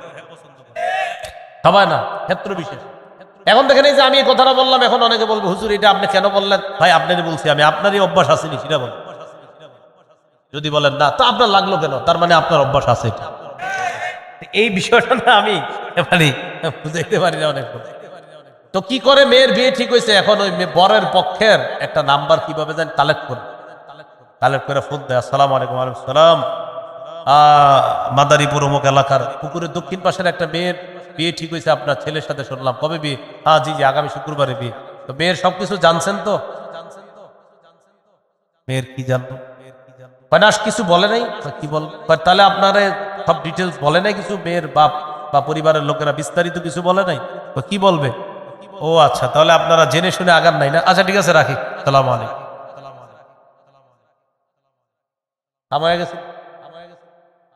সবাই না, ক্ষেত্র বিশেষ। এখন দেখেন এই যে আমি এই কথাটা বললাম, এখন অনেকে বলবো হুজুর এটা আপনি কেন বললেন? ভাই আপনারই বলছি আমি, আপনারই অভ্যাস আসেনি সেটা বল। যদি বলেন না তো আপনার লাগলো কেন, তার মানে আপনার অভ্যাস আছে এটা। এই বিষয়টা না আমি মানে বুঝাইতে পারি না অনেক। তো কি করে মেয়ের বিয়ে ঠিক হয়েছে, এখন ওই বরের পক্ষের একটা নাম্বার কিভাবে যেন কালেক্ট করে ফোন দেয়, আসসালামু আলাইকুম। ওয়ালাইকুম সালাম, মাদারীপুর অমুক এলাকার পুকুরের দক্ষিণ পাশের একটা মেয়ের বিয়ে ঠিক হয়েছে আপনার ছেলের সাথে, শুনলাম কবে বিয়ে? হ্যাঁ জি জি আগামী শুক্রবারে বিয়ে। তো মেয়ের সবকিছু জানছেন তো? মেয়ের কি জানতো? ফাইনাস কিছু বলে নাই। কি বল? তাহলে আপনারে সব ডিটেলস বলে নাই কিছু? মেয়ের বাপ বা পরিবারের লোকেরা বিস্তারিত কিছু বলে নাই? তো কি বলবে? ও আচ্ছা, তাহলে আপনারা জেনে শুনে আগান নাই না। আচ্ছা ঠিক আছে, রাখি। সালাম আলাইকুম। আমায় গেছে,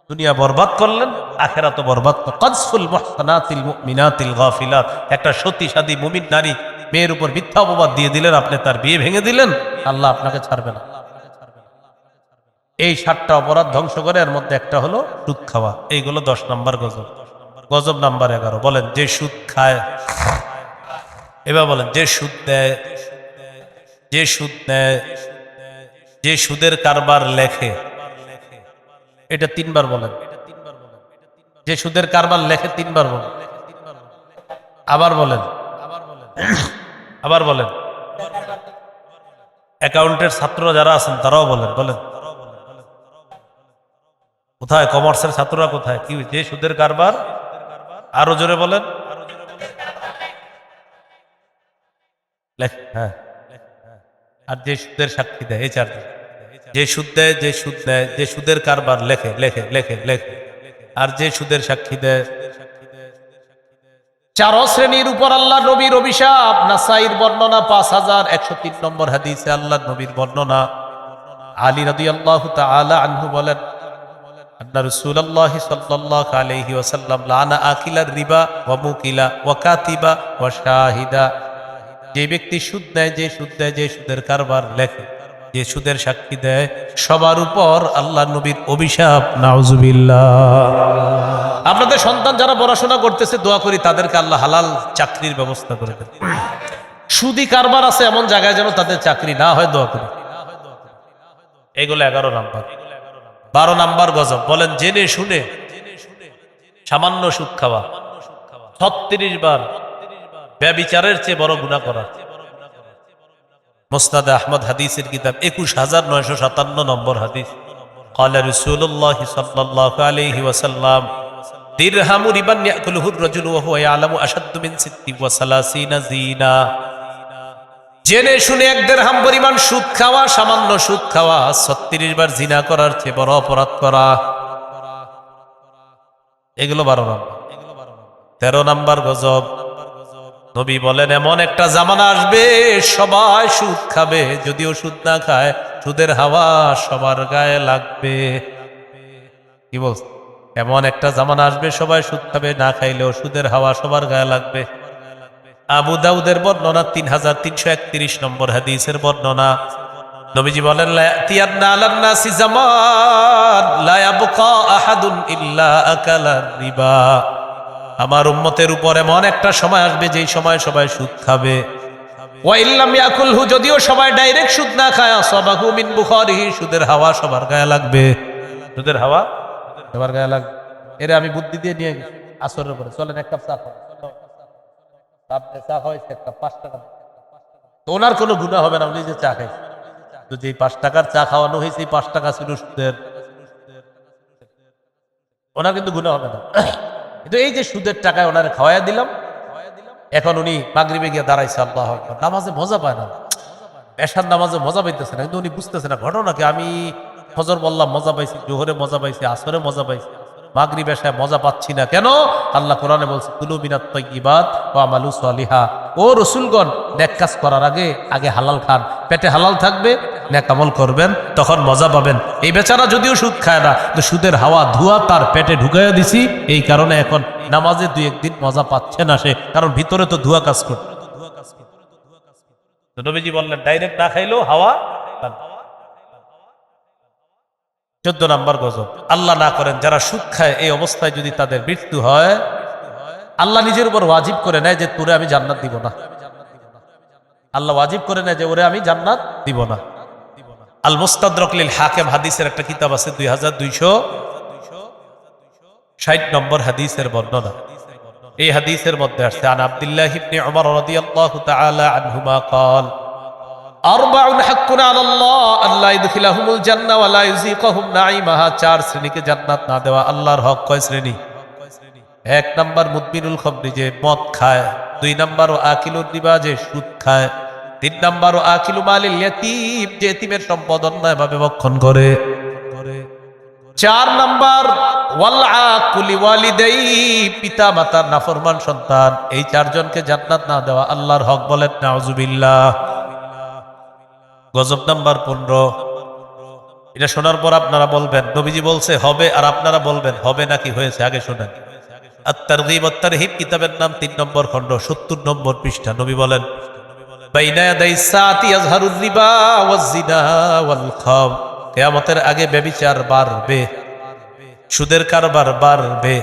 দুনিয়া বরবাদ করলেন, আখেরাত বরবাদ। কাযফুল মুহসানাতিল মুমিনাতিল গাফিলাত, একটা সতীসাধী মুমিন নারী মেয়ের উপর মিথ্যা অপবাদ দিয়ে দিলেন, আপনি তার বিয়ে ভেঙে দিলেন, আল্লাহ আপনাকে ছাড়বে না। এই 7টা অপরাধ ধ্বংস করে, এর মধ্যে একটা হলো সুদ খাওয়া। এইগুলো 10 নম্বর গজব। গজব নাম্বার 11, বলেন যে সুদ খায়। এবার বলেন যে সুদ দেয়, যে সুদ নেয়, যে সুদের কারবার লেখে। এটা 3বার বলেন। যে সুদের কারবার লেখে 3বার বলেন। আবার বলেন, আবার বলেন। অ্যাকাউন্টের ছাত্র যারা আছেন তারাও বলেন, বলেন কোথায়? কমার্সের ছাত্ররা কোথায়? কি যে সুদের কারবার? আরো জোরে বলেন। হ্যাঁ, আর যে সুদের সাক্ষী দেয়, এই 4জন। যে সুদ দেয়, যে সুদ দেয়, যে সুদের কারবার লেখে লেখে লেখে লেখে, আর যে সুদের সাক্ষী দেয়। 4 শ্রেণীর উপর আল্লাহ নবীর অভিশাপ। নাসাইর বর্ণনা 5103 নম্বর হাদিসে আল্লাহ নবীর বর্ণনা। আলী রাদিয়াল্লাহু তাআলা আনহু বলেন, আন্না রাসূলুল্লাহ সাল্লাল্লাহু আলাইহি ওয়াসাল্লাম লানা আকিলার রিবা ওয়া মুকিলা ওয়া কাতিবা ওয়া শাহিদা। যে ব্যক্তি সুদ নেয়, যে সুদ দেয়, যে সুদের কারবার লেখে, যে সুদের সাক্ষী দেয়, সবার উপর আল্লাহ নবীর অভিশাপ। নাউজুবিল্লাহ। আপনাদের সন্তান যারা পড়াশোনা করতেছে, দোয়া করি তাদেরকে আল্লাহ হালাল চাকরির ব্যবস্থা করে দেন। সুদি কারবার আছে এমন জায়গায় যেন তাদের চাকরি না হয়, দোয়া করি। এগুলো 11 নাম্বার। 12 নাম্বার গজব, বলেন জেনে শুনে সামান্য সুদ খাওয়া। 36 বার ব্যভিচারের চেয়ে বড় গুনাহ করা। মুসনাদ আহমদ হাদিসের কিতাব 21957 নম্বর হাদিস। قال رسول الله صلى الله عليه وسلم درهم ربا يأكله الرجل وهو يعلم أشد من 36 زنا। জেনে শুনে 1 দিরহাম পরিমাণ সুদ খাওয়া, সামান্য সুদ খাওয়া 36 বার জিনা করার চেয়ে বড় অপরাধ করা। এগুলো 12 নম্বর। 13 নম্বর গজব, নবী বলেন এমন একটা জামানা আসবে সবাই সুদ খাবে, যদিও সুদ না খায় সুদের হাওয়া সবার গায়ে লাগবে। কি বলছ? এমন একটা জামানা আসবে সবাই সুদ খাবে, না খাইলেও সুদের হাওয়া সবার গায়ে লাগবে। আবু দাউদের বর্ণনা 3331 নম্বর হাদিসের বর্ণনা। নবীজি বলেন লা ইয়াতিয়ান্না আলান নাসি জামান লা ইয়াবকা আহাদুন ইল্লা আকালা রিবা। আমার উম্মতের উপর এমন একটা সময় আসবে যেই সময় সবাই সুদ খাবে। ওয়া ইল্লাম ইয়াকুলহু, যদিও সবাই ডাইরেক্ট সুদ না খায়, সাবাহু মিন বুখারিহি, সুদের হাওয়া সবার গায়ে লাগবে। সুদের হাওয়া সবার গায়ে লাগবে। এরে আমি বুদ্ধি দিয়ে নিয়ে গেছি আসরের পরে, চলেন 1 কাপ চা খাও। আপনি চা খাওয়াইছে 1 কাপ 5 টাকা, তো ওনার কোনো গুনাহ হবে না, উনি যে চা খাইছে। তো যে 5 টাকার চা খাওয়ানো হয়েছে 5 টাকা ছিল সুদের, ওনার কিন্তু গুনাহ হবে না। কিন্তু এই যে সুদের টাকায় ওনারে খাওয়াইয়া দিলাম, এখন উনি মাগরিবে গিয়ে দাঁড়াইছে, আল্লাহু আকবার, নামাজে মজা পায় না, এশার নামাজে মজা পাইতেছে না, কিন্তু উনি বুঝতেছে না ঘটনা কি। আমি ফজর বললাম মজা পাইছি, জোহরে মজা পাইছি, আসরে মজা পাইছি, মাগরিব এশায় মজা পাচ্ছি না কেন? আল্লাহ কোরআনে বলছে কুলু মিনাত তাইয়্যিবাত ওয়া আমালু সালিহা। ও রাসূলগণ, নেক কাজ করার আগে আগে হালাল খান, পেটে হালাল থাকবে, নেক আমল করবেন, তখন মজা পাবেন। এই বেচারা যদিও সুদ খায় না, তো সুদের হাওয়া ধোঁয়া তার পেটে ঢুকাইয়া দিছি, এই কারণে এখন নামাজে 2-1 দিন মজা পাচ্ছে না সে, কারণ ভিতরে তো ধোঁয়া কাজ করে। তো নবীজি বললেন ডাইরেক্ট না খাইলেও হাওয়া লাগবে। 14 নম্বর গজব, আল্লাহ না করেন যারা সুদ খায় এই অবস্থায় যদি তাদের মৃত্যু হয়, আল্লাহ নিজের উপর ওয়াজিব করে নেয় যে তোরে আমি জান্নাত দিব না। আল্লাহ ওয়াজিব করে নেয় যে ওরে আমি জান্নাত দিব না। আল মুস্তাদরাক লিল হাকিম হাদিসের একটা কিতাব আছে, 2260 নম্বর হাদিসের বর্ণনা। এই হাদিসের মধ্যে আসছে আন আব্দুল্লাহ ইবনে উমর রাদিয়াল্লাহু তাআলা আনহুমা قال আরবাউন হাক্কুন আলাল্লাহ আল্লাহ ইদখিলাহুমুল জান্নাহ ওয়া লা ইউযিকুহুম নাঈমাহা। 4 শ্রেণীকে জান্নাত না দেওয়া আল্লাহর হক। কয় শ্রেণী? 1 নাম্বার মুদমিনুল খামরি, যে মদ খায়। 2 নাম্বার ও আকিলুর রিবা, যে সুদ খায়। 3 নাম্বার ও আকিলু মালিল ইয়াতীম, যে এতিমের সম্পদ অন্যায়ভাবে ভক্ষণ করে। 4 নাম্বার ওয়াল আকুলি ওয়ালিদাই, পিতা মাতার নাফরমান সন্তান। এই 4 জনকে জান্নাত না দেওয়া আল্লাহর হক। বলেন নাউজুবিল্লাহ। গজব নাম্বার 15। এটা শোনার পর আপনারা বলবেন নবীজি বলছে হবে, আর আপনারা বলবেন হবে নাকি হয়েছে। আগে শোনেন। আত-তারগীব ওয়াত-তারহিব কিতাবের নাম 3 নম্বর খণ্ড, 70 নম্বর পৃষ্ঠা। নবী বলেন বাইনা ইয়াদাই সাআতি ইয়াজহারুর রিবা ওয়াজ-জিনা ওয়াল-খাম। কিয়ামতের আগে ব্যভিচার বাড়বে, সুদের কারবার বাড়বে,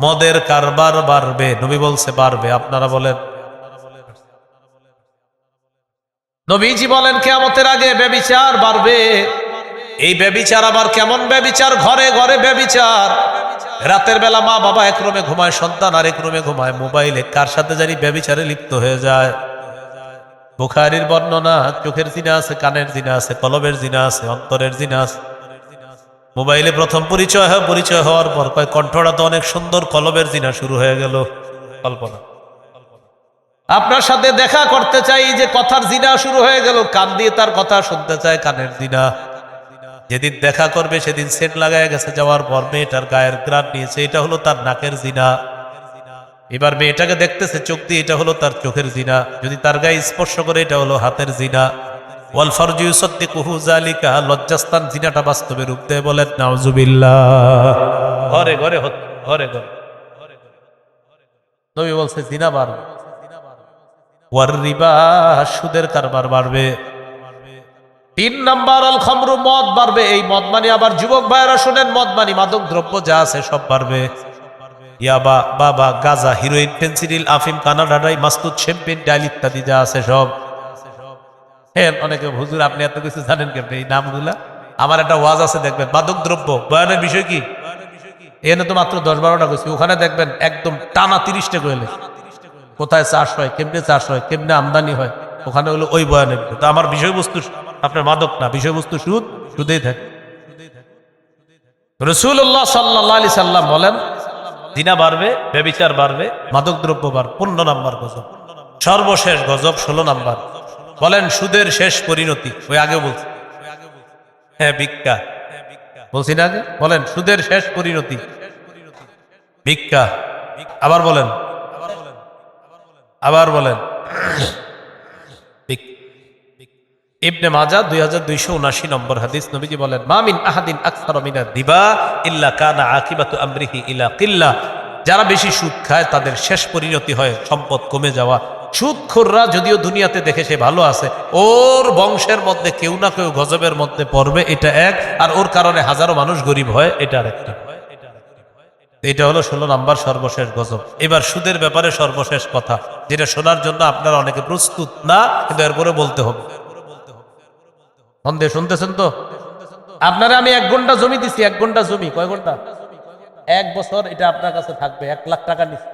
মদের কারবার বাড়বে। নবী বলছে বাড়বে, আপনারা বলেন। নবীজি বলেন কিয়ামতের আগে ব্যভিচার বাড়বে। এই ব্যভিচার আবার কেমন ব্যভিচার? ঘরে ঘরে ব্যভিচার। রাতের বেলা মা বাবা এক রুমে ঘুমায়, সন্তান আরেক রুমে ঘুমায়, মোবাইলে কার সাথে জানি ব্যভিচারে লিপ্ত হয়ে যায়। বুখারীর বর্ণনা, চোখের জিনা আছে, কানের জিনা আছে, কলবের জিনা আছে, অন্তরের জিনা আছে। মোবাইলে প্রথম পরিচয় হয়, পরিচয় হওয়ার পর কয় কণ্ঠটা তো অনেক সুন্দর, কলবের জিনা শুরু হয়ে গেল। কল্পনা, আপনার সাথে দেখা করতে চাই, যে কথার জিনা শুরু হয়ে গেল। কান দিয়ে তার কথা শুনতে চায়, কানের জিনা। যেদিন দেখা করবে সেদিন সেন্ট লাগায় গেছে, যাওয়ার পর মেয়েটার গায়ের গ্রান নিয়েছে, এটা হলো তার নাকের জিনা। এবার মেয়েটাকে দেখতেছে চোখ দিয়ে, এটা হলো তার চোখের জিনা। যদি তার গায়ে স্পর্শ করে, এটা হলো হাতের জিনা। ওয়াল ফারজু ইউসাদ্দিকুহু যালিকা, লজ্জাস্থান জিনাটা বাস্তবে রূপ দেয়। বলেন নাউজুবিল্লাহ। ঘরে ঘরে হচ্ছে, ঘরে ঘরে। নবী বলছে জিনা বাড়বে। ওয়ার রিবা, সুদের কারবার বাড়বে। 3 নাম্বার আল খামরু, মদ বাড়বে। এই মদ মানে আবার যুবক ভাইয়েরা শুনেন, মদ মানে মাদক দ্রব্য যা আছে সব বাড়বে। ইয়াবা, বাবা, গাজা, হিরোইন, ফেন্সিডিল, আফিম, কানাডাডাই, মাস্তুদ, শ্যাম্পেন, ডাইল ইত্যাদি যা আছে সব। হ্যাঁ, অনেকে হুজুর আপনি এত কিছু জানেন কেমন এই নামগুলা? আমার একটা ওয়াজ আছে, দেখবেন মাদক দ্রব্য বয়ানের বিষয় কি। এখানে তো মাত্র 10-12টা কইছি, ওখানে দেখবেন একদম টানা 30টা কইলে। কোথায় চাষ হয়, কেমনে চাষ হয়, কেমনে আমদানি হয়, ওখানে হলো ওই বয়ানের। তো আমার বিষয়বস্তু আপনার মাদক না, বিষয়বস্তু সুদ, সুদেই থাকে। রাসূলুল্লাহ সাল্লাল্লাহু আলাইহি সাল্লাম বলেন জিনা বাড়বে, ব্যভিচার বাড়বে, মাদক দ্রব্য বাড়বে। 15 নাম্বার গজব। সর্বশেষ গজব 16 নাম্বার। বলেন সুদের শেষ পরিণতি। ওই আগেও বলছি, হ্যাঁ ভিক্ষা বলছি না আগে? বলেন সুদের শেষ পরিণতি ভিক্ষা। আবার বলেন, আবার বলেন। ইবনে মাজাহ 2279 নম্বর হাদিস। নবীজি বলেন মা মিন আহাদিন আকসারা মিনার রিবা ইল্লা কানা আকিবাতু আমরিহি ইলা কিল্লাহ। যারা বেশি সুদ খায় তাদের শেষ পরিণতি হয় সম্পদ কমে যাওয়া। সুদখোররা যদিও দুনিয়াতে দেখে সে ভালো আছে, ওর বংশের মধ্যে কেউ না কেউ গজবের মধ্যে পড়বে, এটা এক। আর ওর কারণে হাজারো মানুষ গরিব হয়, এটা আরেকটা। এটা হলো 16 নাম্বার সর্বশেষ গজব। এবার সুদের ব্যাপারে সর্বশেষ কথা, যেটা শোনার জন্য আপনারা অনেকে প্রস্তুত না, কিন্তু এরপরে বলতে হবে। সন্দেহ শুনতেছেন তো? আপনারা আমি 1 ঘন্টা জমি দিছি, 1 ঘন্টা জমি। কয় ঘন্টা? 1 বছর এটা আপনার কাছে থাকবে। 1 লাখ টাকা নিচ্ছি।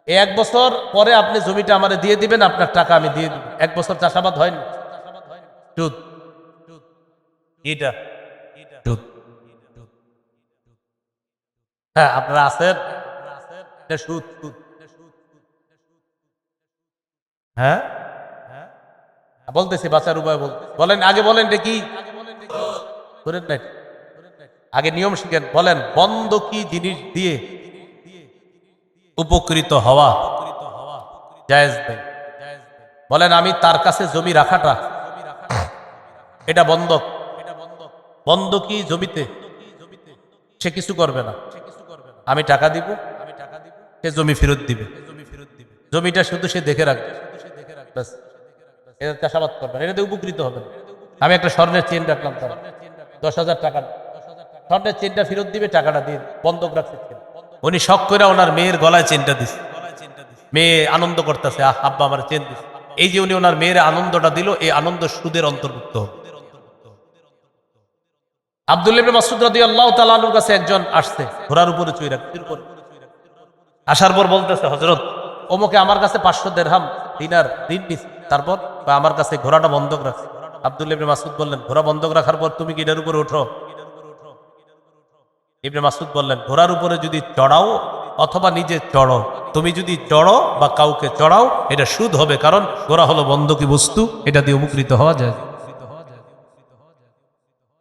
1 বছর পরে আপনি জমিটা আমারে দিয়ে দিবেন, আপনার টাকা আমি দিয়ে দিব। 1 বছর চাষাবাদ হয়নি, সুদ। এটা সুদ। হ্যাঁ, আপনারা আছেন, এটা সুদ, সুদ। হ্যাঁ, বলতেছি বাঁচার উপায় বলেন। আগে বলেন রে কি করেন নাই, আগে নিয়ম শিখেন। বলেন বন্ধকি জিনিস দিয়ে উপকৃত হওয়া জায়েজ নেই। বলেন আমি তার কাছে জমি রাখাটা, এটা বন্ধক। বন্ধকি জমিতে সে কিছু করবে না, আমি টাকা দিব, সে জমি ফেরত দিবে। জমিটা শুধু সে দেখে রাখবে, এটা চাষাবাদ করবেন, এটাতে উপকৃত হবেন। আমি একটা স্বর্ণের চেন রাখলাম, তার 10,000 টাকা, স্বর্ণের চেনটা ফেরত দিবে, টাকাটা দিয়ে বন্ধক রাখছে। উনি শখ করে ওনার মেয়ের গলায় চেনটা দিচ্ছে, মেয়ে আনন্দ করতেছে, আব্বা আমার চেন দিচ্ছে। এই যে উনি ওনার মেয়ের আনন্দটা দিল, এই আনন্দ সুদের অন্তর্ভুক্ত। আব্দুল্লাহ ইবনে মাসউদ রাদিয়াল্লাহু তাআলা আনহুর কাছে একজন আসছে, ঘোড়ার উপরে চড়ে রাখছে। আসার পর বলতেছে, হযরত ওমকে আমার কাছে 500 দিরহাম দিনার ঋণ নিছে, তারপর আমার কাছে ঘোড়াটা বন্ধক রাখছে। আব্দুল্লাহ ইবনে মাসউদ বললেন, ঘোড়া বন্ধক রাখার পর তুমি কি এটার উপরে ওঠো? ইবনে মাসউদ বললেন, ঘোড়ার উপরে যদি চড়াও অথবা নিজে চড়ো, তুমি যদি চড়ো বা কাউকে চড়াও, এটা সুদ হবে, কারণ ঘোড়া হলো বন্ধকি বস্তু, এটা দিয়ে উপকৃত হওয়া যায়।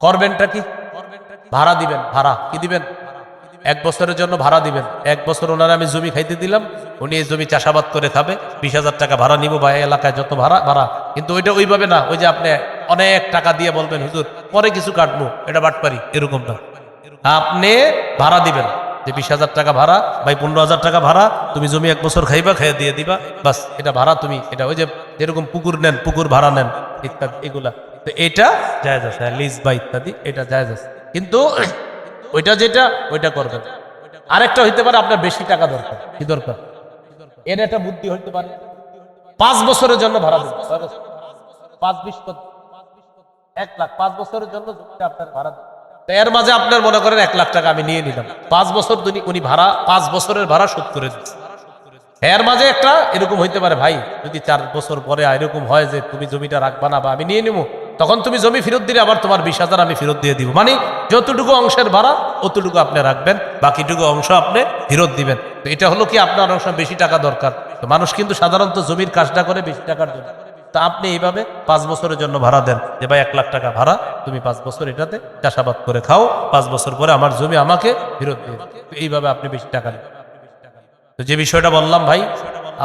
করবেনটা কি? ভাড়া দিবেন। ভাড়া কি দিবেন? 1 বছরের জন্য ভাড়া দিবেন। 1 বছর ওনারা আমি জমি খাইতে দিলাম, উনি এই জমি চাষাবাদ করে খাবে, 20,000 টাকা ভাড়া নিব, বা এলাকায় যত ভাড়া। কিন্তু ওইটা ওইভাবে না, ওই যে আপনি অনেক টাকা দিয়ে বলবেন হুজুর পরে কিছু কাটবো, এটা বাটপারি, এরকম না। আপনি ভাড়া দিবেন যে 20,000 টাকা ভাড়া, ভাই 15,000 টাকা ভাড়া, তুমি জমি 1 বছর খাইবা, খাইয়ে দিয়ে দিবা, বাস এটা ভাড়া। তুমি এটা ওই যে যেরকম পুকুর নেন, পুকুর ভাড়া নেন ইত্যাদি, এগুলা তো এটা জায়েজ আছে, লিজ বা ইত্যাদি, এটা জায়েজ আছে। কিন্তু ওইটা যেটা ওইটা করবেন। আরেকটা হইতে পারে আপনার বেশি টাকা দরকার। কি দরকার? এর একটা বুদ্ধি হইতে পারে 5 বছরের জন্য ভাড়া দেবেন। 5 20 1 লাখ 5 বছরের জন্য জমিটা আপনার ভাড়া দেবেন। এর মাঝে আপনার মনে করেন 1 লাখ টাকা আমি নিয়ে নিলাম, 5 বছর উনি ভাড়া, 5 বছরের ভাড়া শোধ করে দিচ্ছে। এর মাঝে একটা এরকম হইতে পারে, ভাই যদি 4 বছর পরে এরকম হয় যে তুমি জমিটা রাখবা না বা আমি নিয়ে নিবো, তখন তুমি জমি ফেরত দিলে আবার তোমার 20,000 আমি ফেরত দিয়ে দিব। মানে যতটুকু অংশের ভাড়া অতটুকু আপনি রাখবেন, বাকিটুকু অংশ আপনি ফেরত দিবেন। তো এটা হলো কি, আপনার অংশ বেশি টাকা দরকার। তো মানুষ কিন্তু সাধারণত জমির কাজটা করে বেশি টাকার জন্য। তা আপনি এইভাবে 5 বছরের জন্য ভাড়া দেন, যে ভাই 1 লাখ টাকা ভাড়া, তুমি 5 বছর এটাতে চাষাবাদ করে খাও, 5 বছর পরে আমার জমি আমাকে ফেরত দিয়ে। তো এইভাবে আপনি বেশি টাকা নেন। তো যে বিষয়টা বললাম ভাই,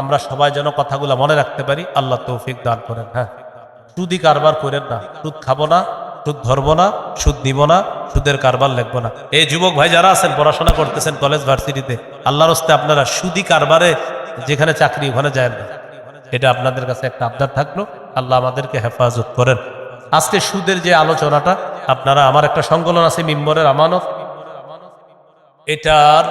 আমরা সবাই যেন কথাগুলো মনে রাখতে পারি, আল্লাহ তৌফিক দান করেন। হ্যাঁ, সুদি কারবার করেন না, সুদ খাবো না, সুদ ধরবো না, সুদ নিব না, সুদের কারবার লিখবো না। এই যুবক ভাই যারা আছেন, পড়াশোনা করতেছেন কলেজ ভার্সিটিতে, আল্লাহর হস্তে আপনারা সুদি কারবারে যেখানে চাকরি ওখানে যায় না। এটা আপনাদের কাছে একটা আবদার থাকলো, আল্লাহ আমাদেরকে হেফাজত করেন। আজকে সুদের যে আলোচনাটা, আপনারা, আমার একটা সংকলন আছে মিম্বরের আমানত, এটার